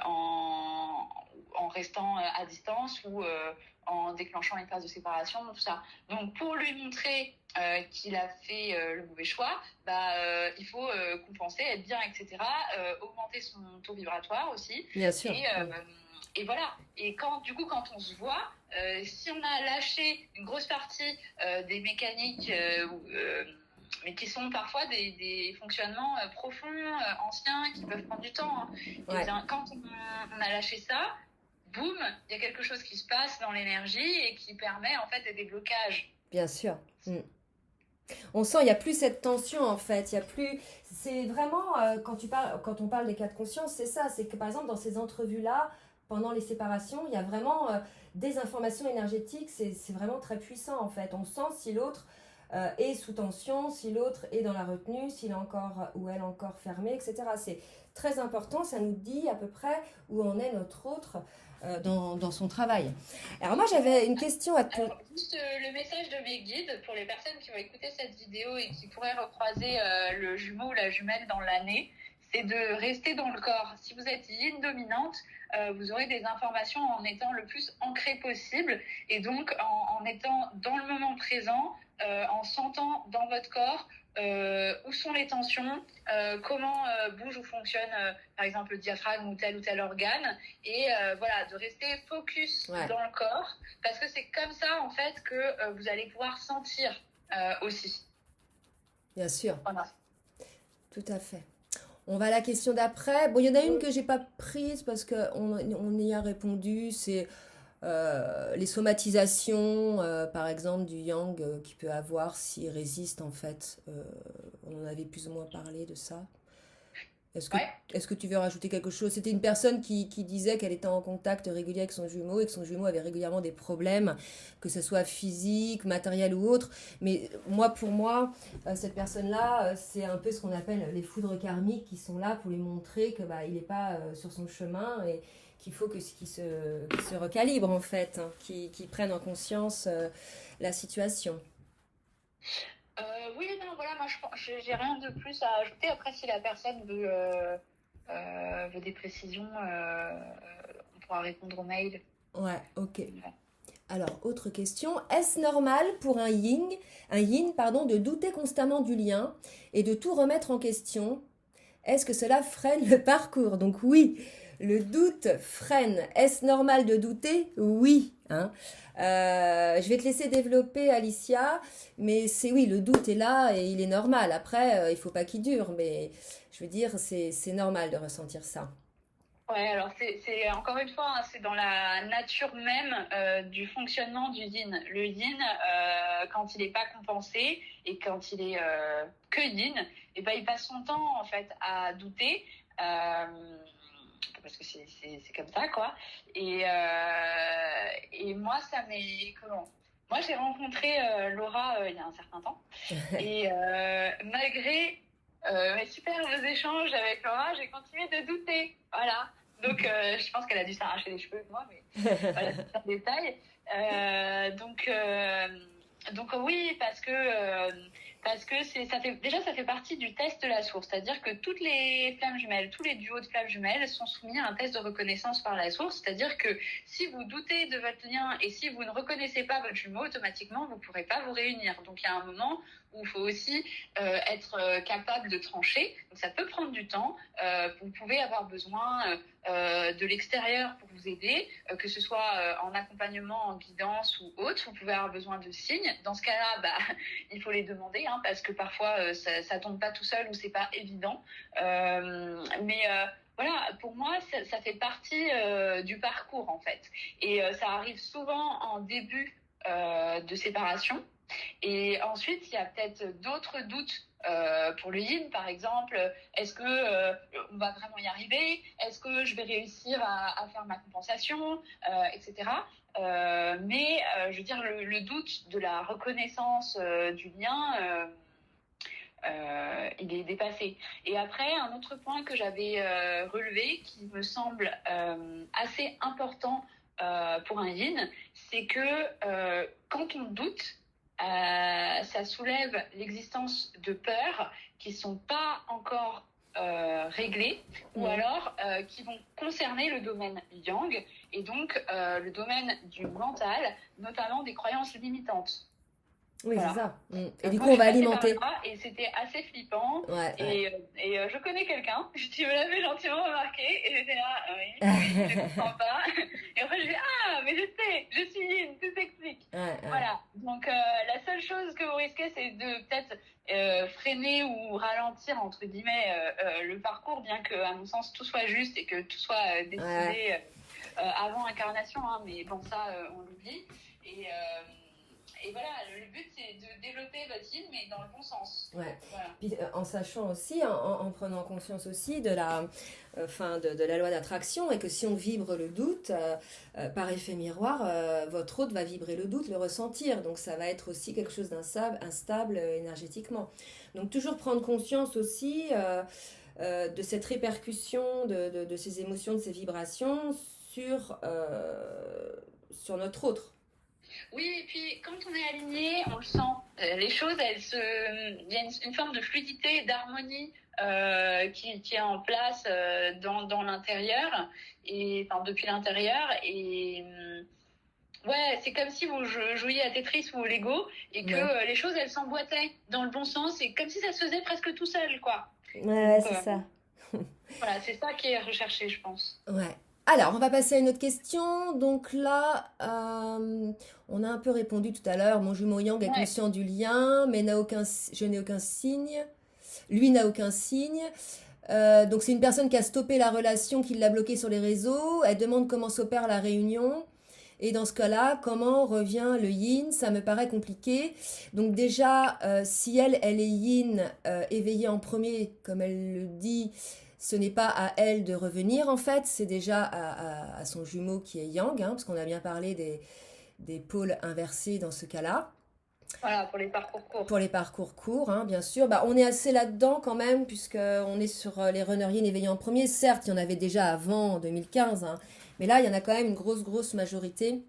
Speaker 2: en restant à distance ou en déclenchant une phase de séparation, tout ça. Donc pour lui montrer qu'il a fait le mauvais choix, il faut compenser, être bien, etc. Augmenter son taux vibratoire aussi.
Speaker 1: Bien sûr.
Speaker 2: Et voilà. Et du coup, quand on se voit, si on a lâché une grosse partie des mécaniques, mais qui sont parfois des fonctionnements profonds, anciens, qui peuvent prendre du temps, hein.
Speaker 1: Ouais.
Speaker 2: Et bien, quand on a lâché ça, boum, il y a quelque chose qui se passe dans l'énergie et qui permet en fait des déblocages.
Speaker 1: Bien sûr. On sent, il n'y a plus cette tension en fait. Il y a plus. C'est vraiment, quand on parle des cas de conscience, c'est ça. C'est que par exemple, dans ces entrevues-là, pendant les séparations, il y a vraiment des informations énergétiques. C'est vraiment très puissant en fait. On sent si l'autre est sous tension, si l'autre est dans la retenue, s'il est encore ou elle encore fermé, etc. C'est très important. Ça nous dit à peu près où en est notre autre dans son travail. Alors moi, j'avais une question à te poser.
Speaker 2: Juste le message de mes guides pour les personnes qui vont écouter cette vidéo et qui pourraient recroiser le jumeau ou la jumelle dans l'année, c'est de rester dans le corps. Si vous êtes yin dominante, vous aurez des informations en étant le plus ancré possible et donc en étant dans le moment présent, en sentant dans votre corps où sont les tensions, comment bouge ou fonctionne par exemple le diaphragme ou tel organe, et voilà, de rester focus dans le corps, parce que c'est comme ça en fait que vous allez pouvoir sentir aussi.
Speaker 1: Bien sûr.
Speaker 2: Voilà.
Speaker 1: Tout à fait. On va à la question d'après. Bon, il y en a une que j'ai pas prise parce qu'on y a répondu, c'est les somatisations, par exemple, du yang qu'il peut avoir s'il résiste, en fait. On en avait plus ou moins parlé de ça. Est-ce que tu veux rajouter quelque chose? C'était une personne qui disait qu'elle était en contact régulier avec son jumeau et que son jumeau avait régulièrement des problèmes, que ce soit physique, matériel ou autre. Mais pour moi, cette personne-là, c'est un peu ce qu'on appelle les foudres karmiques qui sont là pour lui montrer que il n'est pas sur son chemin et qu'il faut qu'il se recalibre en fait, hein, qu'il prenne en conscience la situation.
Speaker 2: Oui, non, voilà, moi j'ai rien de plus à ajouter. Après, si la personne veut des précisions, on pourra répondre au mail.
Speaker 1: Ouais, ok. Ouais. Alors, autre question. Est-ce normal pour un yin, de douter constamment du lien et de tout remettre en question? Est-ce que cela freine le parcours? Donc oui, le doute freine. Est-ce normal de douter? Oui. Hein. Je vais te laisser développer, Alicia, mais oui, le doute est là et il est normal. Après, il faut pas qu'il dure, mais je veux dire, c'est normal de ressentir ça.
Speaker 2: Ouais, alors c'est encore une fois, hein, c'est dans la nature même du fonctionnement du yin. Le yin, quand il n'est pas compensé et quand il est que yin, et il passe son temps en fait à douter. Parce que c'est comme ça, quoi. Et moi, ça m'est... Comment ? Moi, j'ai rencontré Laura il y a un certain temps. Et malgré mes superbes échanges avec Laura, j'ai continué de douter. Voilà. Donc, je pense qu'elle a dû s'arracher les cheveux, moi, mais voilà, c'est un détail. Donc oui, parce que ça fait partie du test de la source, c'est-à-dire que toutes les flammes jumelles, tous les duos de flammes jumelles sont soumis à un test de reconnaissance par la source, c'est-à-dire que si vous doutez de votre lien et si vous ne reconnaissez pas votre jumeau, automatiquement vous ne pourrez pas vous réunir. Donc il y a un moment où il faut aussi être capable de trancher. Donc ça peut prendre du temps. Vous pouvez avoir besoin de l'extérieur pour vous aider, que ce soit en accompagnement, en guidance ou autre. Vous pouvez avoir besoin de signes. Dans ce cas-là, il faut les demander, hein, parce que parfois ça tombe pas tout seul ou c'est pas évident. Voilà, pour moi, ça fait partie du parcours en fait. Et ça arrive souvent en début de séparation. Et ensuite, il y a peut-être d'autres doutes pour le yin, par exemple. Est-ce que on va vraiment y arriver? Est-ce que je vais réussir à faire ma compensation, etc. Mais je veux dire, le doute de la reconnaissance du lien, il est dépassé. Et après, un autre point que j'avais relevé, qui me semble assez important pour un yin, c'est que quand on doute, ça soulève l'existence de peurs qui sont pas encore réglées, ou alors qui vont concerner le domaine yang et donc le domaine du mental, notamment des croyances limitantes.
Speaker 1: Oui, voilà. C'est ça. Et du coup, on va alimenter.
Speaker 2: Et c'était assez flippant.
Speaker 1: Ouais,
Speaker 2: et je connais quelqu'un qui me l'avait gentiment remarqué. Et j'étais là, oui, je ne comprends pas. Donc, la seule chose que vous risquez, c'est de peut-être freiner ou ralentir, entre guillemets, le parcours, bien que, à mon sens, tout soit juste et que tout soit décidé avant incarnation. Hein, mais bon, ça, on l'oublie. Et voilà, le but, c'est de développer votre yin, mais dans le bon sens.
Speaker 1: Ouais.
Speaker 2: Voilà.
Speaker 1: Puis en sachant aussi, en prenant conscience aussi de de la loi d'attraction, et que si on vibre le doute, par effet miroir, votre hôte va vibrer le doute, le ressentir. Donc ça va être aussi quelque chose instable énergétiquement. Donc toujours prendre conscience aussi de cette répercussion de ces émotions, de ces vibrations sur notre autre.
Speaker 2: Oui, et puis quand on est aligné, on le sent. Les choses, il y a une forme de fluidité, d'harmonie qui est en place dans l'intérieur, et enfin depuis l'intérieur. Et ouais, c'est comme si vous jouiez à Tetris ou au Lego et que les choses, elles s'emboîtaient dans le bon sens, et comme si ça se faisait presque tout seul, quoi.
Speaker 1: Ouais, c'est ça.
Speaker 2: Voilà, c'est ça qui est recherché, je pense.
Speaker 1: Ouais. Alors, on va passer à une autre question. Donc là, on a un peu répondu tout à l'heure. Mon jumeau Yang est conscient du lien, mais je n'ai aucun signe. Lui n'a aucun signe. Donc c'est une personne qui a stoppé la relation, qui l'a bloquée sur les réseaux. Elle demande comment s'opère la réunion. Et dans ce cas-là, comment revient le yin? Ça me paraît compliqué. Donc déjà, si elle est yin, éveillée en premier, comme elle le dit, ce n'est pas à elle de revenir en fait, c'est déjà à son jumeau qui est yang, hein, parce qu'on a bien parlé des pôles inversés dans ce cas-là.
Speaker 2: Voilà, pour les parcours courts.
Speaker 1: Pour les parcours courts, hein, bien sûr. Bah, on est assez là-dedans quand même, puisqu'on est sur les runners yin éveillés en premier. Certes, il y en avait déjà avant, en 2015, hein, mais là, il y en a quand même une grosse majorité.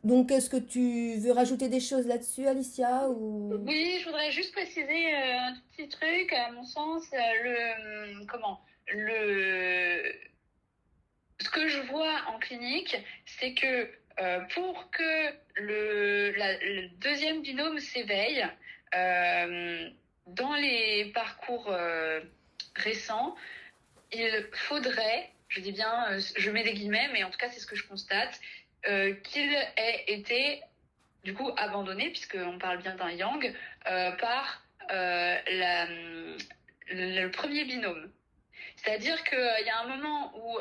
Speaker 1: Donc, est-ce que tu veux rajouter des choses là-dessus, Alicia, ou...
Speaker 2: Oui, je voudrais juste préciser un tout petit truc. À mon sens, ce que je vois en clinique, c'est que pour que le deuxième binôme s'éveille, dans les parcours récents, il faudrait, je dis bien, je mets des guillemets, mais en tout cas c'est ce que je constate, qu'il ait été du coup abandonné, puisqu'on parle bien d'un yang, par le premier binôme. C'est-à-dire qu'il y a un moment où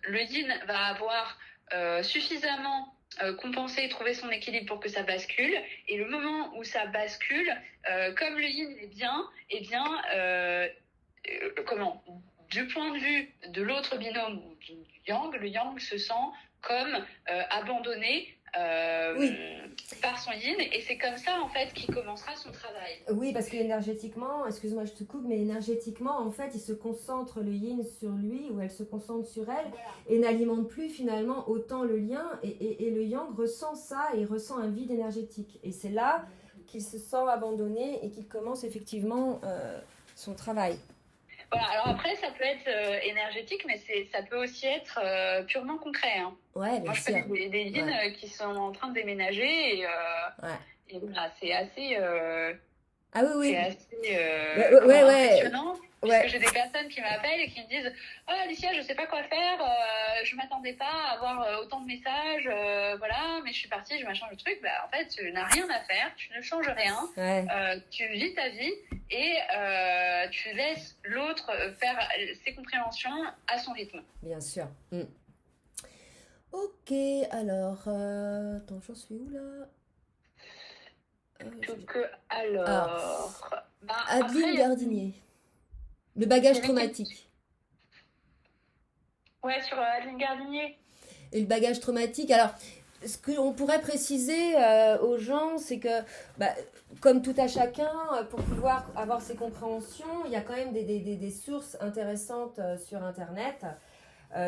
Speaker 2: le yin va avoir suffisamment compensé et trouvé son équilibre pour que ça bascule, et le moment où ça bascule, comme le yin est bien, eh bien, du point de vue de l'autre binôme du yang, le yang se sent comme abandonné par son yin, et c'est comme ça en fait qu'il commencera son travail.
Speaker 1: Oui, parce qu'énergétiquement, excuse-moi je te coupe, mais énergétiquement en fait il se concentre le yin sur lui, ou elle se concentre sur elle, voilà, et n'alimente plus finalement autant le lien, et le yang ressent ça, et ressent un vide énergétique, et c'est là qu'il se sent abandonné et qu'il commence effectivement son travail.
Speaker 2: Voilà, alors après, ça peut être énergétique, mais ça peut aussi être purement concret. Hein.
Speaker 1: Ouais, bien
Speaker 2: Moi, je
Speaker 1: sûr.
Speaker 2: connais des yin qui sont en train de déménager, et voilà, c'est assez,
Speaker 1: ah oui, oui.
Speaker 2: C'est assez impressionnant. Parce que j'ai des personnes qui m'appellent et qui me disent « Oh Alicia, je sais pas quoi faire, je m'attendais pas à avoir autant de messages, voilà, mais je suis partie, je machin le truc. » Bah, en fait, tu n'as rien à faire, tu ne changes rien, tu vis ta vie et tu laisses l'autre faire ses compréhensions à son rythme.
Speaker 1: Bien sûr. Ok, alors, attends, j'en suis où là? Adeline Gardinier. Le bagage traumatique.
Speaker 2: Ouais, sur Adeline Gardinier.
Speaker 1: Et le bagage traumatique. Alors, ce qu'on pourrait préciser aux gens, c'est que, comme tout à chacun, pour pouvoir avoir ces compréhensions, il y a quand même des sources intéressantes sur Internet,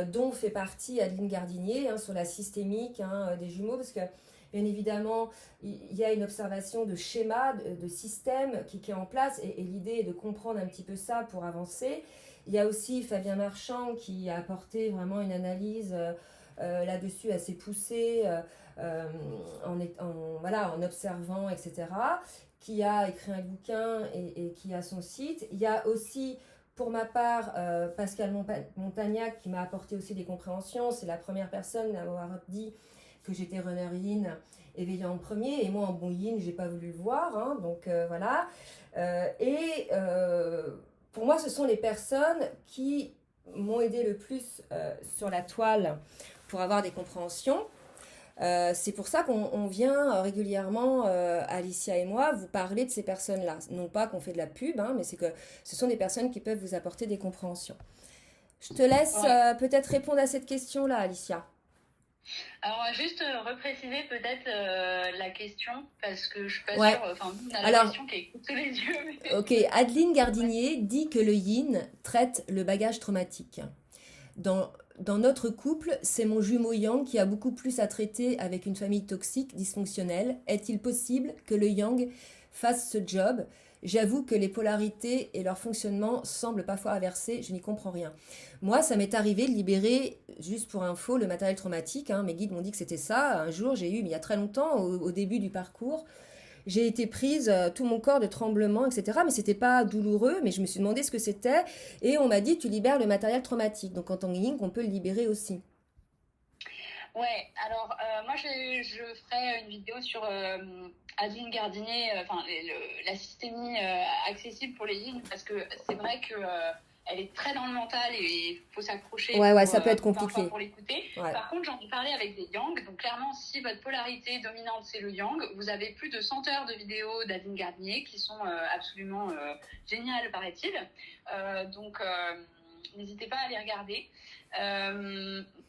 Speaker 1: dont fait partie Adeline Gardinier, sur la systémique des jumeaux, parce que bien évidemment, il y a une observation de schéma, de système qui est en place, et l'idée est de comprendre un petit peu ça pour avancer. Il y a aussi Fabien Marchand qui a apporté vraiment une analyse là-dessus assez poussée, en observant, etc., qui a écrit un bouquin et qui a son site. Il y a aussi, pour ma part, Pascal Montagnac qui m'a apporté aussi des compréhensions. C'est la première personne à m'avoir dit que j'étais runner yin éveillé en premier, et moi en bon yin, j'ai pas voulu le voir, hein, donc voilà. Pour moi, ce sont les personnes qui m'ont aidé le plus sur la toile pour avoir des compréhensions. C'est pour ça qu'on vient régulièrement, Alicia et moi, vous parler de ces personnes-là. Non pas qu'on fait de la pub, hein, mais c'est que ce sont des personnes qui peuvent vous apporter des compréhensions. Je te laisse
Speaker 2: Ouais.
Speaker 1: peut-être répondre à cette question-là, Alicia.
Speaker 2: Alors, juste repréciser peut-être la question, parce que je suis pas
Speaker 1: Ouais.
Speaker 2: sûre. Enfin, nous, on a la
Speaker 1: Alors,
Speaker 2: question qui est sous les yeux.
Speaker 1: ok, Adeline Gardinier dit que le yin traite le bagage traumatique. Dans notre couple, c'est mon jumeau yang qui a beaucoup plus à traiter avec une famille toxique, dysfonctionnelle. Est-il possible que le yang fasse ce job? J'avoue que les polarités et leur fonctionnement semblent parfois inversés, je n'y comprends rien. Moi, ça m'est arrivé de libérer, juste pour info, le matériel traumatique, hein. Mes guides m'ont dit que c'était ça. Un jour, j'ai eu, mais il y a très longtemps, au début du parcours, j'ai été prise, tout mon corps de tremblement, etc. Mais c'était pas douloureux, mais je me suis demandé ce que c'était. Et on m'a dit, tu libères le matériel traumatique. Donc en tant que yin, on peut le libérer aussi.
Speaker 2: Ouais, alors moi je ferai une vidéo sur Adeline Gardinier, enfin la systémie accessible pour les yin, parce que c'est vrai que elle est très dans le mental et il faut s'accrocher
Speaker 1: Ouais, ça peut être
Speaker 2: parfois
Speaker 1: compliqué.
Speaker 2: pour l'écouter.
Speaker 1: Ouais.
Speaker 2: Par contre, j'en ai parlé avec des yang, donc clairement, si votre polarité dominante c'est le yang, vous avez plus de 100 heures de vidéos d'Adeline Gardinier qui sont absolument géniales, paraît-il. Donc n'hésitez pas à les regarder.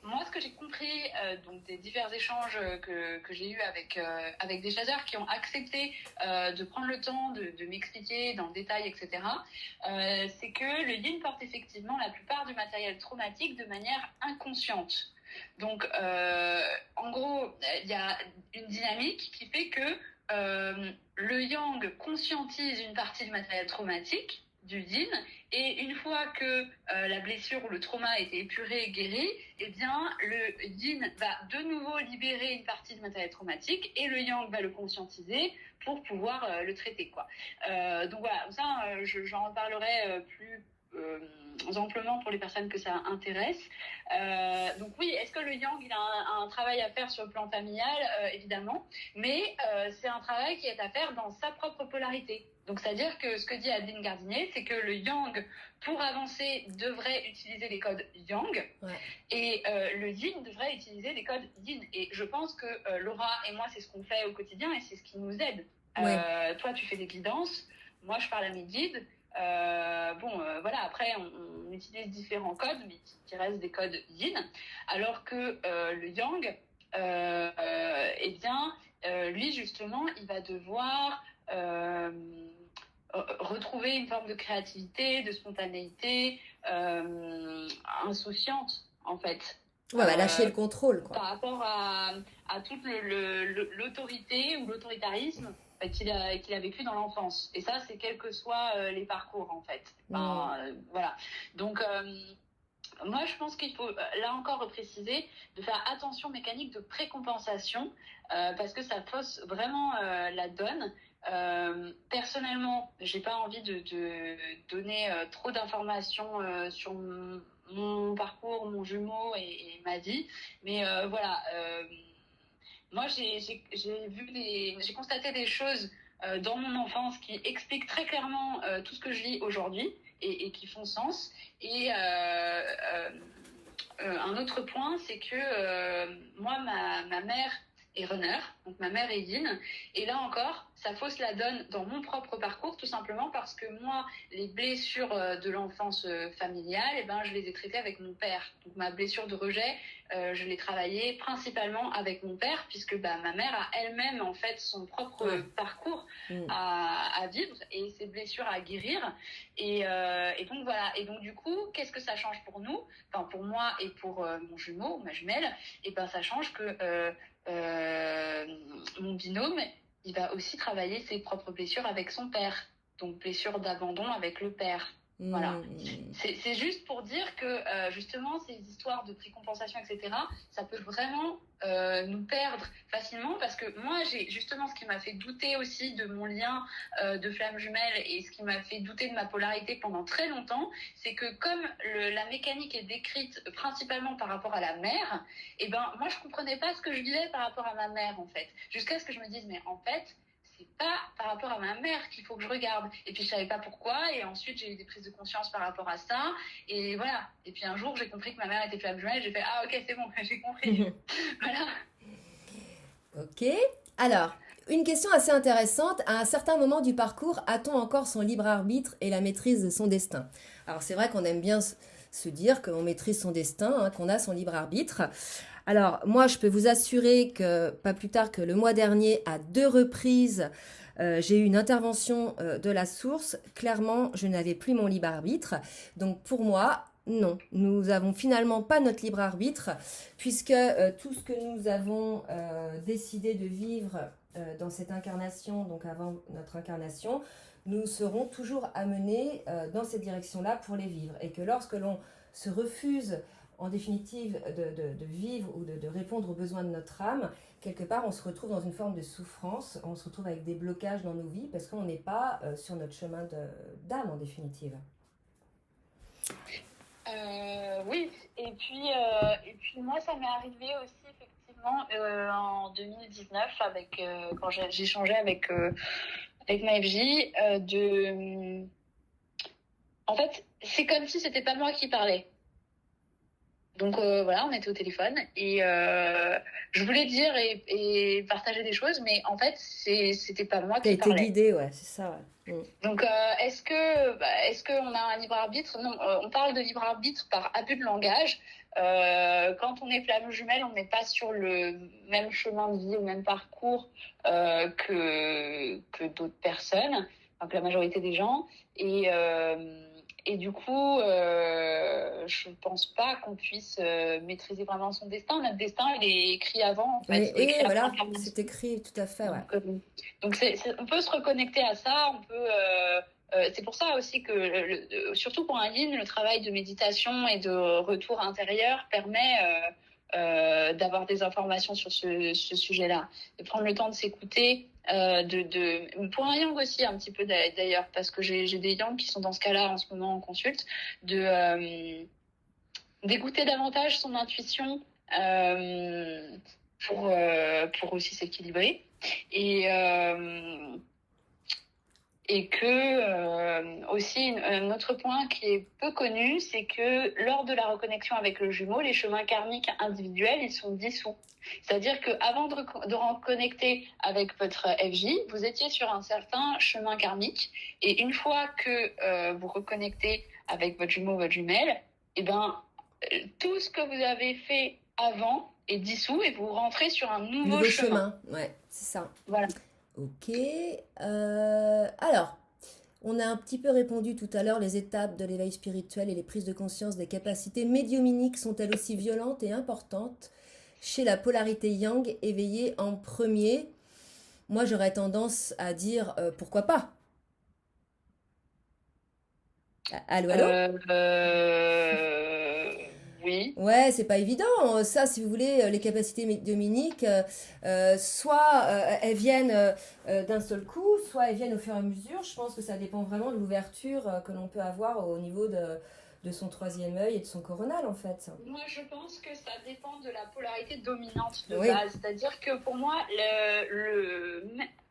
Speaker 2: Moi, ce que j'ai compris donc des divers échanges que j'ai eus avec des chasseurs qui ont accepté de prendre le temps de m'expliquer dans le détail, etc., c'est que le yin porte effectivement la plupart du matériel traumatique de manière inconsciente. Donc, en gros, il y a une dynamique qui fait que le yang conscientise une partie du matériel traumatique du yin, et une fois que la blessure ou le trauma a été épuré et guéri, eh bien, le yin va de nouveau libérer une partie du matériel traumatique et le yang va le conscientiser pour pouvoir le traiter, quoi. Donc voilà, ça, j'en reparlerai plus amplement pour les personnes que ça intéresse. Donc oui, est-ce que le yang il a un travail à faire sur le plan familial? Évidemment, mais c'est un travail qui est à faire dans sa propre polarité. Donc c'est-à-dire que ce que dit Adeline Gardinier, c'est que le yang, pour avancer, devrait utiliser les codes yang,
Speaker 1: Ouais.
Speaker 2: et le yin devrait utiliser les codes yin. Et je pense que Laura et moi, c'est ce qu'on fait au quotidien et c'est ce qui nous aide.
Speaker 1: Ouais.
Speaker 2: Toi, tu fais des guidances, moi, je parle à mes guides. Voilà, après, on utilise différents codes, mais qui restent des codes yin, alors que le yang, eh bien, lui, justement, il va devoir retrouver une forme de créativité, de spontanéité insouciante, en fait.
Speaker 1: Ouais, bah, lâcher le contrôle, quoi.
Speaker 2: Par rapport à toute l'autorité ou l'autoritarisme qu'il a vécu dans l'enfance. Et ça, c'est quels que soient les parcours, en fait. Voilà. Donc, moi, je pense qu'il faut, là encore, préciser de faire attention aux mécaniques de précompensation parce que ça fausse vraiment la donne. Personnellement, j'ai pas envie de donner trop d'informations sur mon parcours, mon jumeau et ma vie, mais voilà. Moi, j'ai constaté des choses dans mon enfance qui expliquent très clairement tout ce que je vis aujourd'hui et qui font sens. Et un autre point, c'est que moi, ma mère est runner, donc ma mère est yin, et là encore, ça fausse la donne dans mon propre parcours, tout simplement parce que moi, les blessures de l'enfance familiale, eh ben, je les ai traitées avec mon père. Donc ma blessure de rejet, je l'ai travaillée principalement avec mon père, puisque bah, ma mère a elle-même en fait son propre parcours à vivre et ses blessures à guérir. Et donc voilà. Et donc du coup, qu'est-ce que ça change pour nous? Enfin pour moi et pour mon jumeau, ma jumelle. Et ben ça change que mon binôme, il va aussi travailler ses propres blessures avec son père. Donc blessure d'abandon avec le père. Voilà.
Speaker 1: Hmm.
Speaker 2: C'est juste pour dire que justement ces histoires de précompensation, etc., ça peut vraiment nous perdre facilement parce que moi j'ai justement ce qui m'a fait douter aussi de mon lien de flamme jumelle et ce qui m'a fait douter de ma polarité pendant très longtemps, c'est que comme la mécanique est décrite principalement par rapport à la mère, et ben moi je comprenais pas ce que je vivais par rapport à ma mère en fait, jusqu'à ce que je me dise mais en fait c'est pas par rapport à ma mère qu'il faut que je regarde. Et puis je savais pas pourquoi. Et ensuite j'ai eu des prises de conscience par rapport à ça. Et voilà. Et puis un jour j'ai compris que ma mère était flamme jumelle. J'ai fait ah ok c'est bon j'ai compris. Voilà.
Speaker 1: Ok. Alors, une question assez intéressante. À un certain moment du parcours, a-t-on encore son libre arbitre et la maîtrise de son destin? Alors, c'est vrai qu'on aime bien se dire qu'on maîtrise son destin, hein, qu'on a son libre arbitre. Alors, moi, je peux vous assurer que pas plus tard que le mois dernier, à 2 reprises, j'ai eu une intervention de la source. Clairement, je n'avais plus mon libre arbitre. Donc, pour moi, non, nous avons finalement pas notre libre arbitre, puisque tout ce que nous avons décidé de vivre dans cette incarnation, donc avant notre incarnation, nous serons toujours amenés dans cette direction-là pour les vivre. Et que lorsque l'on se refuse en définitive de vivre ou de répondre aux besoins de notre âme, quelque part on se retrouve dans une forme de souffrance, on se retrouve avec des blocages dans nos vies parce qu'on n'est pas sur notre chemin d'âme en définitive.
Speaker 2: Oui, et puis moi, ça m'est arrivé aussi effectivement en 2019 avec quand j'ai échangé avec ma FJ en fait, c'est comme si c'était pas moi qui parlais. Donc voilà, on était au téléphone et je voulais dire et partager des choses, mais en fait, c'était pas moi
Speaker 1: Tu as
Speaker 2: qui
Speaker 1: été
Speaker 2: parlais.
Speaker 1: guidé, ouais, c'est ça. Ouais.
Speaker 2: Donc, est-ce qu'on a un libre arbitre? Non, on parle de libre arbitre par abus de langage. Quand on est flamme jumelle, on n'est pas sur le même chemin de vie, le même parcours que d'autres personnes, enfin, que la majorité des gens. Et du coup, je pense pas qu'on puisse maîtriser vraiment son destin. Notre destin, il est écrit avant, en fait.
Speaker 1: Oui,
Speaker 2: Il est
Speaker 1: oui,
Speaker 2: écrit avant
Speaker 1: voilà,
Speaker 2: l'incarnation.
Speaker 1: c'est écrit, tout à fait, ouais.
Speaker 2: Donc on peut se reconnecter à ça, on peut. C'est pour ça aussi que, surtout pour un yin, le travail de méditation et de retour intérieur permet d'avoir des informations sur ce sujet-là, de prendre le temps de s'écouter. Pour un yang aussi un petit peu d'ailleurs, parce que j'ai des yangs qui sont dans ce cas-là en ce moment en consulte, d'écouter davantage son intuition pour aussi s'équilibrer. Et, euh, et que aussi un autre point qui est peu connu, c'est que lors de la reconnexion avec le jumeau, les chemins karmiques individuels, ils sont dissous. C'est-à-dire qu'avant de reconnecter avec votre FJ, vous étiez sur un certain chemin karmique. Et une fois que vous reconnectez avec votre jumeau, votre jumelle, eh ben, tout ce que vous avez fait avant est dissous et vous rentrez sur un nouveau chemin.
Speaker 1: Chemin, ouais, c'est ça.
Speaker 2: Voilà.
Speaker 1: Ok. Alors, on a un petit peu répondu tout à l'heure, les étapes de l'éveil spirituel et les prises de conscience des capacités médiumniques sont-elles aussi violentes et importantes chez la polarité yang éveillée en premier? Moi, j'aurais tendance à dire pourquoi pas. Allô, allô?
Speaker 2: Oui.
Speaker 1: Ouais, c'est pas évident. Ça, si vous voulez, les capacités médiumniques, soit elles viennent d'un seul coup, soit elles viennent au fur et à mesure. Je pense que ça dépend vraiment de l'ouverture que l'on peut avoir au niveau de son troisième œil et de son coronal, en fait.
Speaker 2: Moi, je pense que ça dépend de la polarité dominante de
Speaker 1: Oui,
Speaker 2: base. C'est-à-dire que pour moi,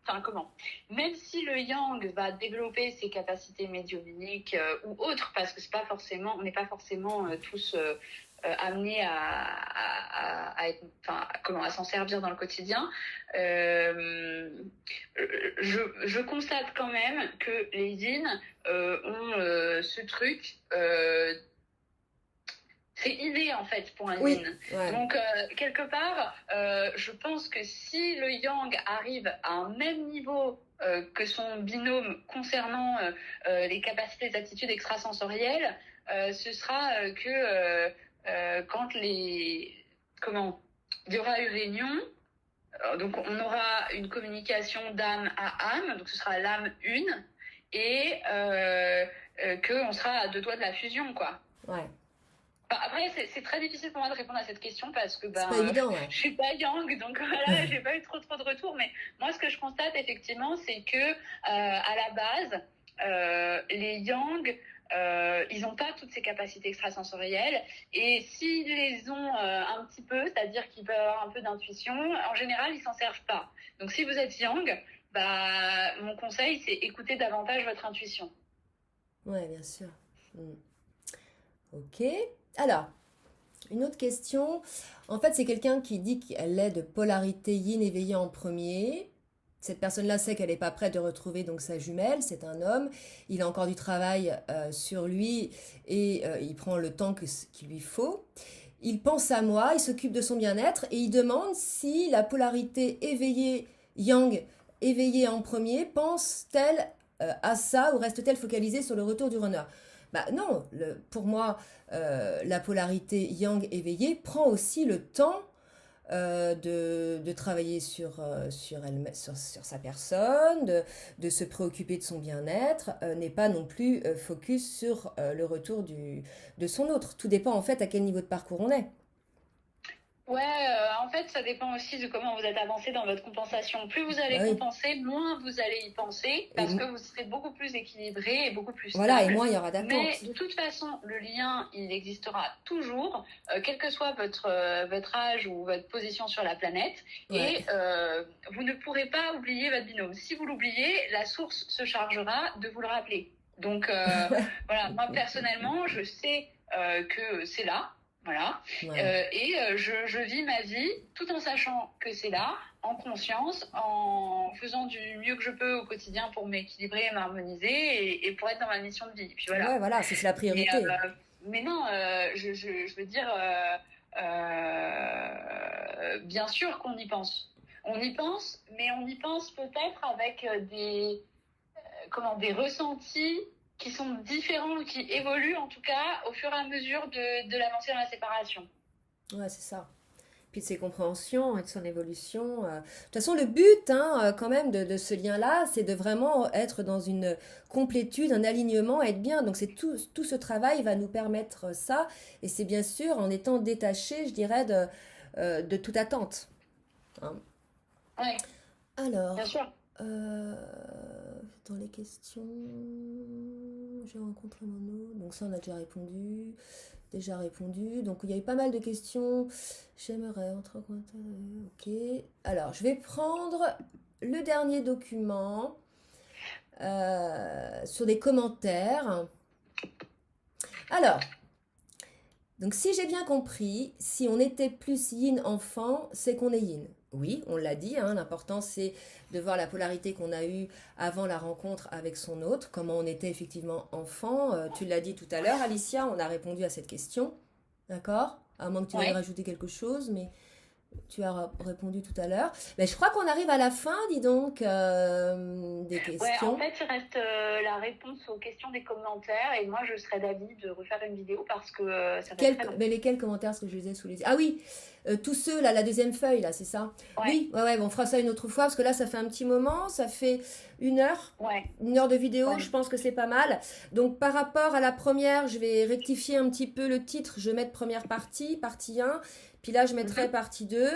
Speaker 2: enfin, comment? Même si le yang va développer ses capacités médiumniques ou autres, parce que c'est pas forcément, on n'est pas forcément tous amenés être, enfin, comment, à s'en servir dans le quotidien. Je constate quand même que les yin ont ce truc. C'est inné en fait pour un
Speaker 1: oui,
Speaker 2: yin.
Speaker 1: ouais.
Speaker 2: Donc quelque part, je pense que si le yang arrive à un même niveau que son binôme concernant les capacités, les attitudes extrasensorielles, ce sera quand il y aura une réunion. Donc on aura une communication d'âme à âme, donc ce sera l'âme une, et qu'on sera à 2 doigts de la fusion, quoi.
Speaker 1: Ouais.
Speaker 2: Après, c'est très difficile pour moi de répondre à cette question parce que
Speaker 1: C'est pas évident, ouais.
Speaker 2: je suis pas yang, donc voilà, j'ai pas eu trop de retours. Mais moi, ce que je constate effectivement, c'est que à la base, les yang, ils n'ont pas toutes ces capacités extrasensorielles. Et s'ils les ont un petit peu, c'est-à-dire qu'ils peuvent avoir un peu d'intuition, en général, ils s'en servent pas. Donc, si vous êtes yang, mon conseil, c'est écouter davantage votre intuition.
Speaker 1: Ouais, bien sûr. Ok. Alors, une autre question. En fait, c'est quelqu'un qui dit qu'elle est de polarité yin éveillée en premier. Cette personne-là sait qu'elle n'est pas prête de retrouver donc sa jumelle. C'est un homme. Il a encore du travail sur lui et il prend le temps qu'il lui faut. Il pense à moi, il s'occupe de son bien-être et il demande si la polarité éveillée yang éveillée en premier pense-t-elle à ça ou reste-t-elle focalisée sur le retour du runner? Bah non, pour moi, la polarité yang éveillée prend aussi le temps de travailler sur sa personne, de se préoccuper de son bien-être, n'est pas non plus focus sur le retour de son autre. Tout dépend en fait à quel niveau de parcours on est.
Speaker 2: Ouais, en fait, ça dépend aussi de comment vous êtes avancé dans votre compensation. Plus vous allez
Speaker 1: Bah oui.
Speaker 2: compenser, moins vous allez y penser, parce
Speaker 1: Et
Speaker 2: que vous serez beaucoup plus équilibré et beaucoup plus
Speaker 1: voilà, et
Speaker 2: stable.
Speaker 1: moins il y aura
Speaker 2: Mais
Speaker 1: d'attente.
Speaker 2: de toute façon, le lien, il existera toujours, quel que soit votre âge ou votre position sur la planète.
Speaker 1: Ouais.
Speaker 2: Et vous ne pourrez pas oublier votre binôme. Si vous l'oubliez, la source se chargera de vous le rappeler. Donc voilà, moi personnellement, je sais que c'est là. Voilà.
Speaker 1: Ouais.
Speaker 2: Je vis ma vie tout en sachant que c'est là, en conscience, en faisant du mieux que je peux au quotidien pour m'équilibrer, m'harmoniser et pour être dans ma mission de vie. Et puis voilà.
Speaker 1: Ouais, voilà, c'est la priorité.
Speaker 2: Mais non, je veux dire, bien sûr qu'on y pense. On y pense, mais on y pense peut-être avec des ressentis qui sont différents, qui évoluent en tout cas au fur et à mesure de l'avancée dans la séparation.
Speaker 1: Ouais, c'est ça. Puis de ses compréhensions et de son évolution. De toute façon, le but, quand même, de ce lien-là, c'est de vraiment être dans une complétude, un alignement, être bien. Donc, c'est tout ce travail va nous permettre ça. Et c'est bien sûr en étant détaché, je dirais, de toute attente. Hein.
Speaker 2: Ouais,
Speaker 1: Alors,
Speaker 2: bien sûr.
Speaker 1: dans les questions, j'ai rencontré mon autre. Donc ça, on a déjà répondu. Donc il y a eu pas mal de questions. J'aimerais entrer en contact. Ok. Alors, je vais prendre le dernier document sur des commentaires. Alors, donc si j'ai bien compris, si on était plus yin enfant, c'est qu'on est yin. Oui, on l'a dit, l'important c'est de voir la polarité qu'on a eue avant la rencontre avec son autre, comment on était effectivement enfant. Tu l'as dit tout à l'heure, Alicia, on a répondu à cette question, d'accord? À moins que tu veuilles rajouter quelque chose, mais tu as répondu tout à l'heure. Mais je crois qu'on arrive à la fin, dis donc, des questions.
Speaker 2: Ouais, en fait, il reste la réponse aux questions des commentaires et moi, je serais d'avis de refaire une vidéo parce que ça fait très long.
Speaker 1: Mais lesquels commentaires, ce que je les ai sous les yeux? Ah oui, tous ceux, là, la deuxième feuille, là, c'est ça?
Speaker 2: Ouais.
Speaker 1: Oui, ouais, bon, on fera ça une autre fois parce que là, ça fait un petit moment, ça fait 1 heure.
Speaker 2: Ouais.
Speaker 1: 1 heure de vidéo,
Speaker 2: Ouais.
Speaker 1: je pense que c'est pas mal. Donc, par rapport à la première, je vais rectifier un petit peu le titre. Je vais mettre première partie, partie 1. Puis là, je mettrai partie 2.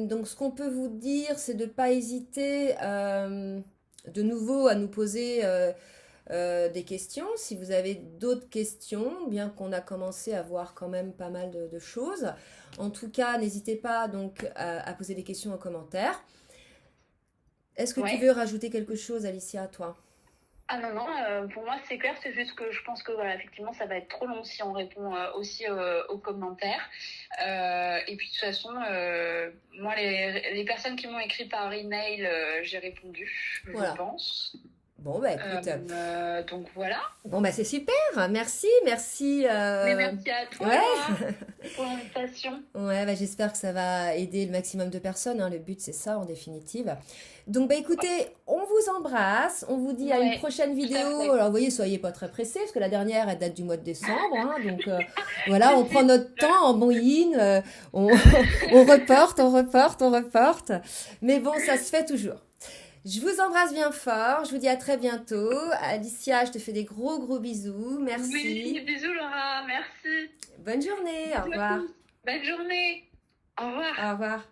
Speaker 1: Donc, ce qu'on peut vous dire, c'est de ne pas hésiter de nouveau à nous poser des questions. Si vous avez d'autres questions, bien qu'on a commencé à voir quand même pas mal de choses. En tout cas, n'hésitez pas donc à poser des questions en commentaire. Est-ce que tu veux rajouter quelque chose, Alicia, toi?
Speaker 2: Ah non, pour moi c'est clair, c'est juste que je pense que voilà, effectivement ça va être trop long si on répond aussi aux commentaires. Et puis de toute façon, moi les personnes qui m'ont écrit par email, j'ai répondu, je pense.
Speaker 1: Bon, bah écoute.
Speaker 2: Donc voilà.
Speaker 1: Bon, bah c'est super. Merci.
Speaker 2: Mais merci à toi pour l'invitation.
Speaker 1: Ouais, bah j'espère que ça va aider le maximum de personnes. Le but, c'est ça, en définitive. Donc, bah écoutez, on vous embrasse. On vous dit à une prochaine vidéo. Alors, vous voyez, soyez pas très pressés, parce que la dernière, elle date du mois de décembre. Donc, voilà, on prend notre temps en bon yin. On reporte. Mais bon, ça se fait toujours. Je vous embrasse bien fort. Je vous dis à très bientôt. Alicia, je te fais des gros gros bisous.
Speaker 2: Oui,
Speaker 1: Merci.
Speaker 2: bisous Laura, merci.
Speaker 1: Bonne journée. Au
Speaker 2: Bisous à
Speaker 1: revoir.
Speaker 2: tous. Bonne journée. Au revoir.
Speaker 1: Au revoir.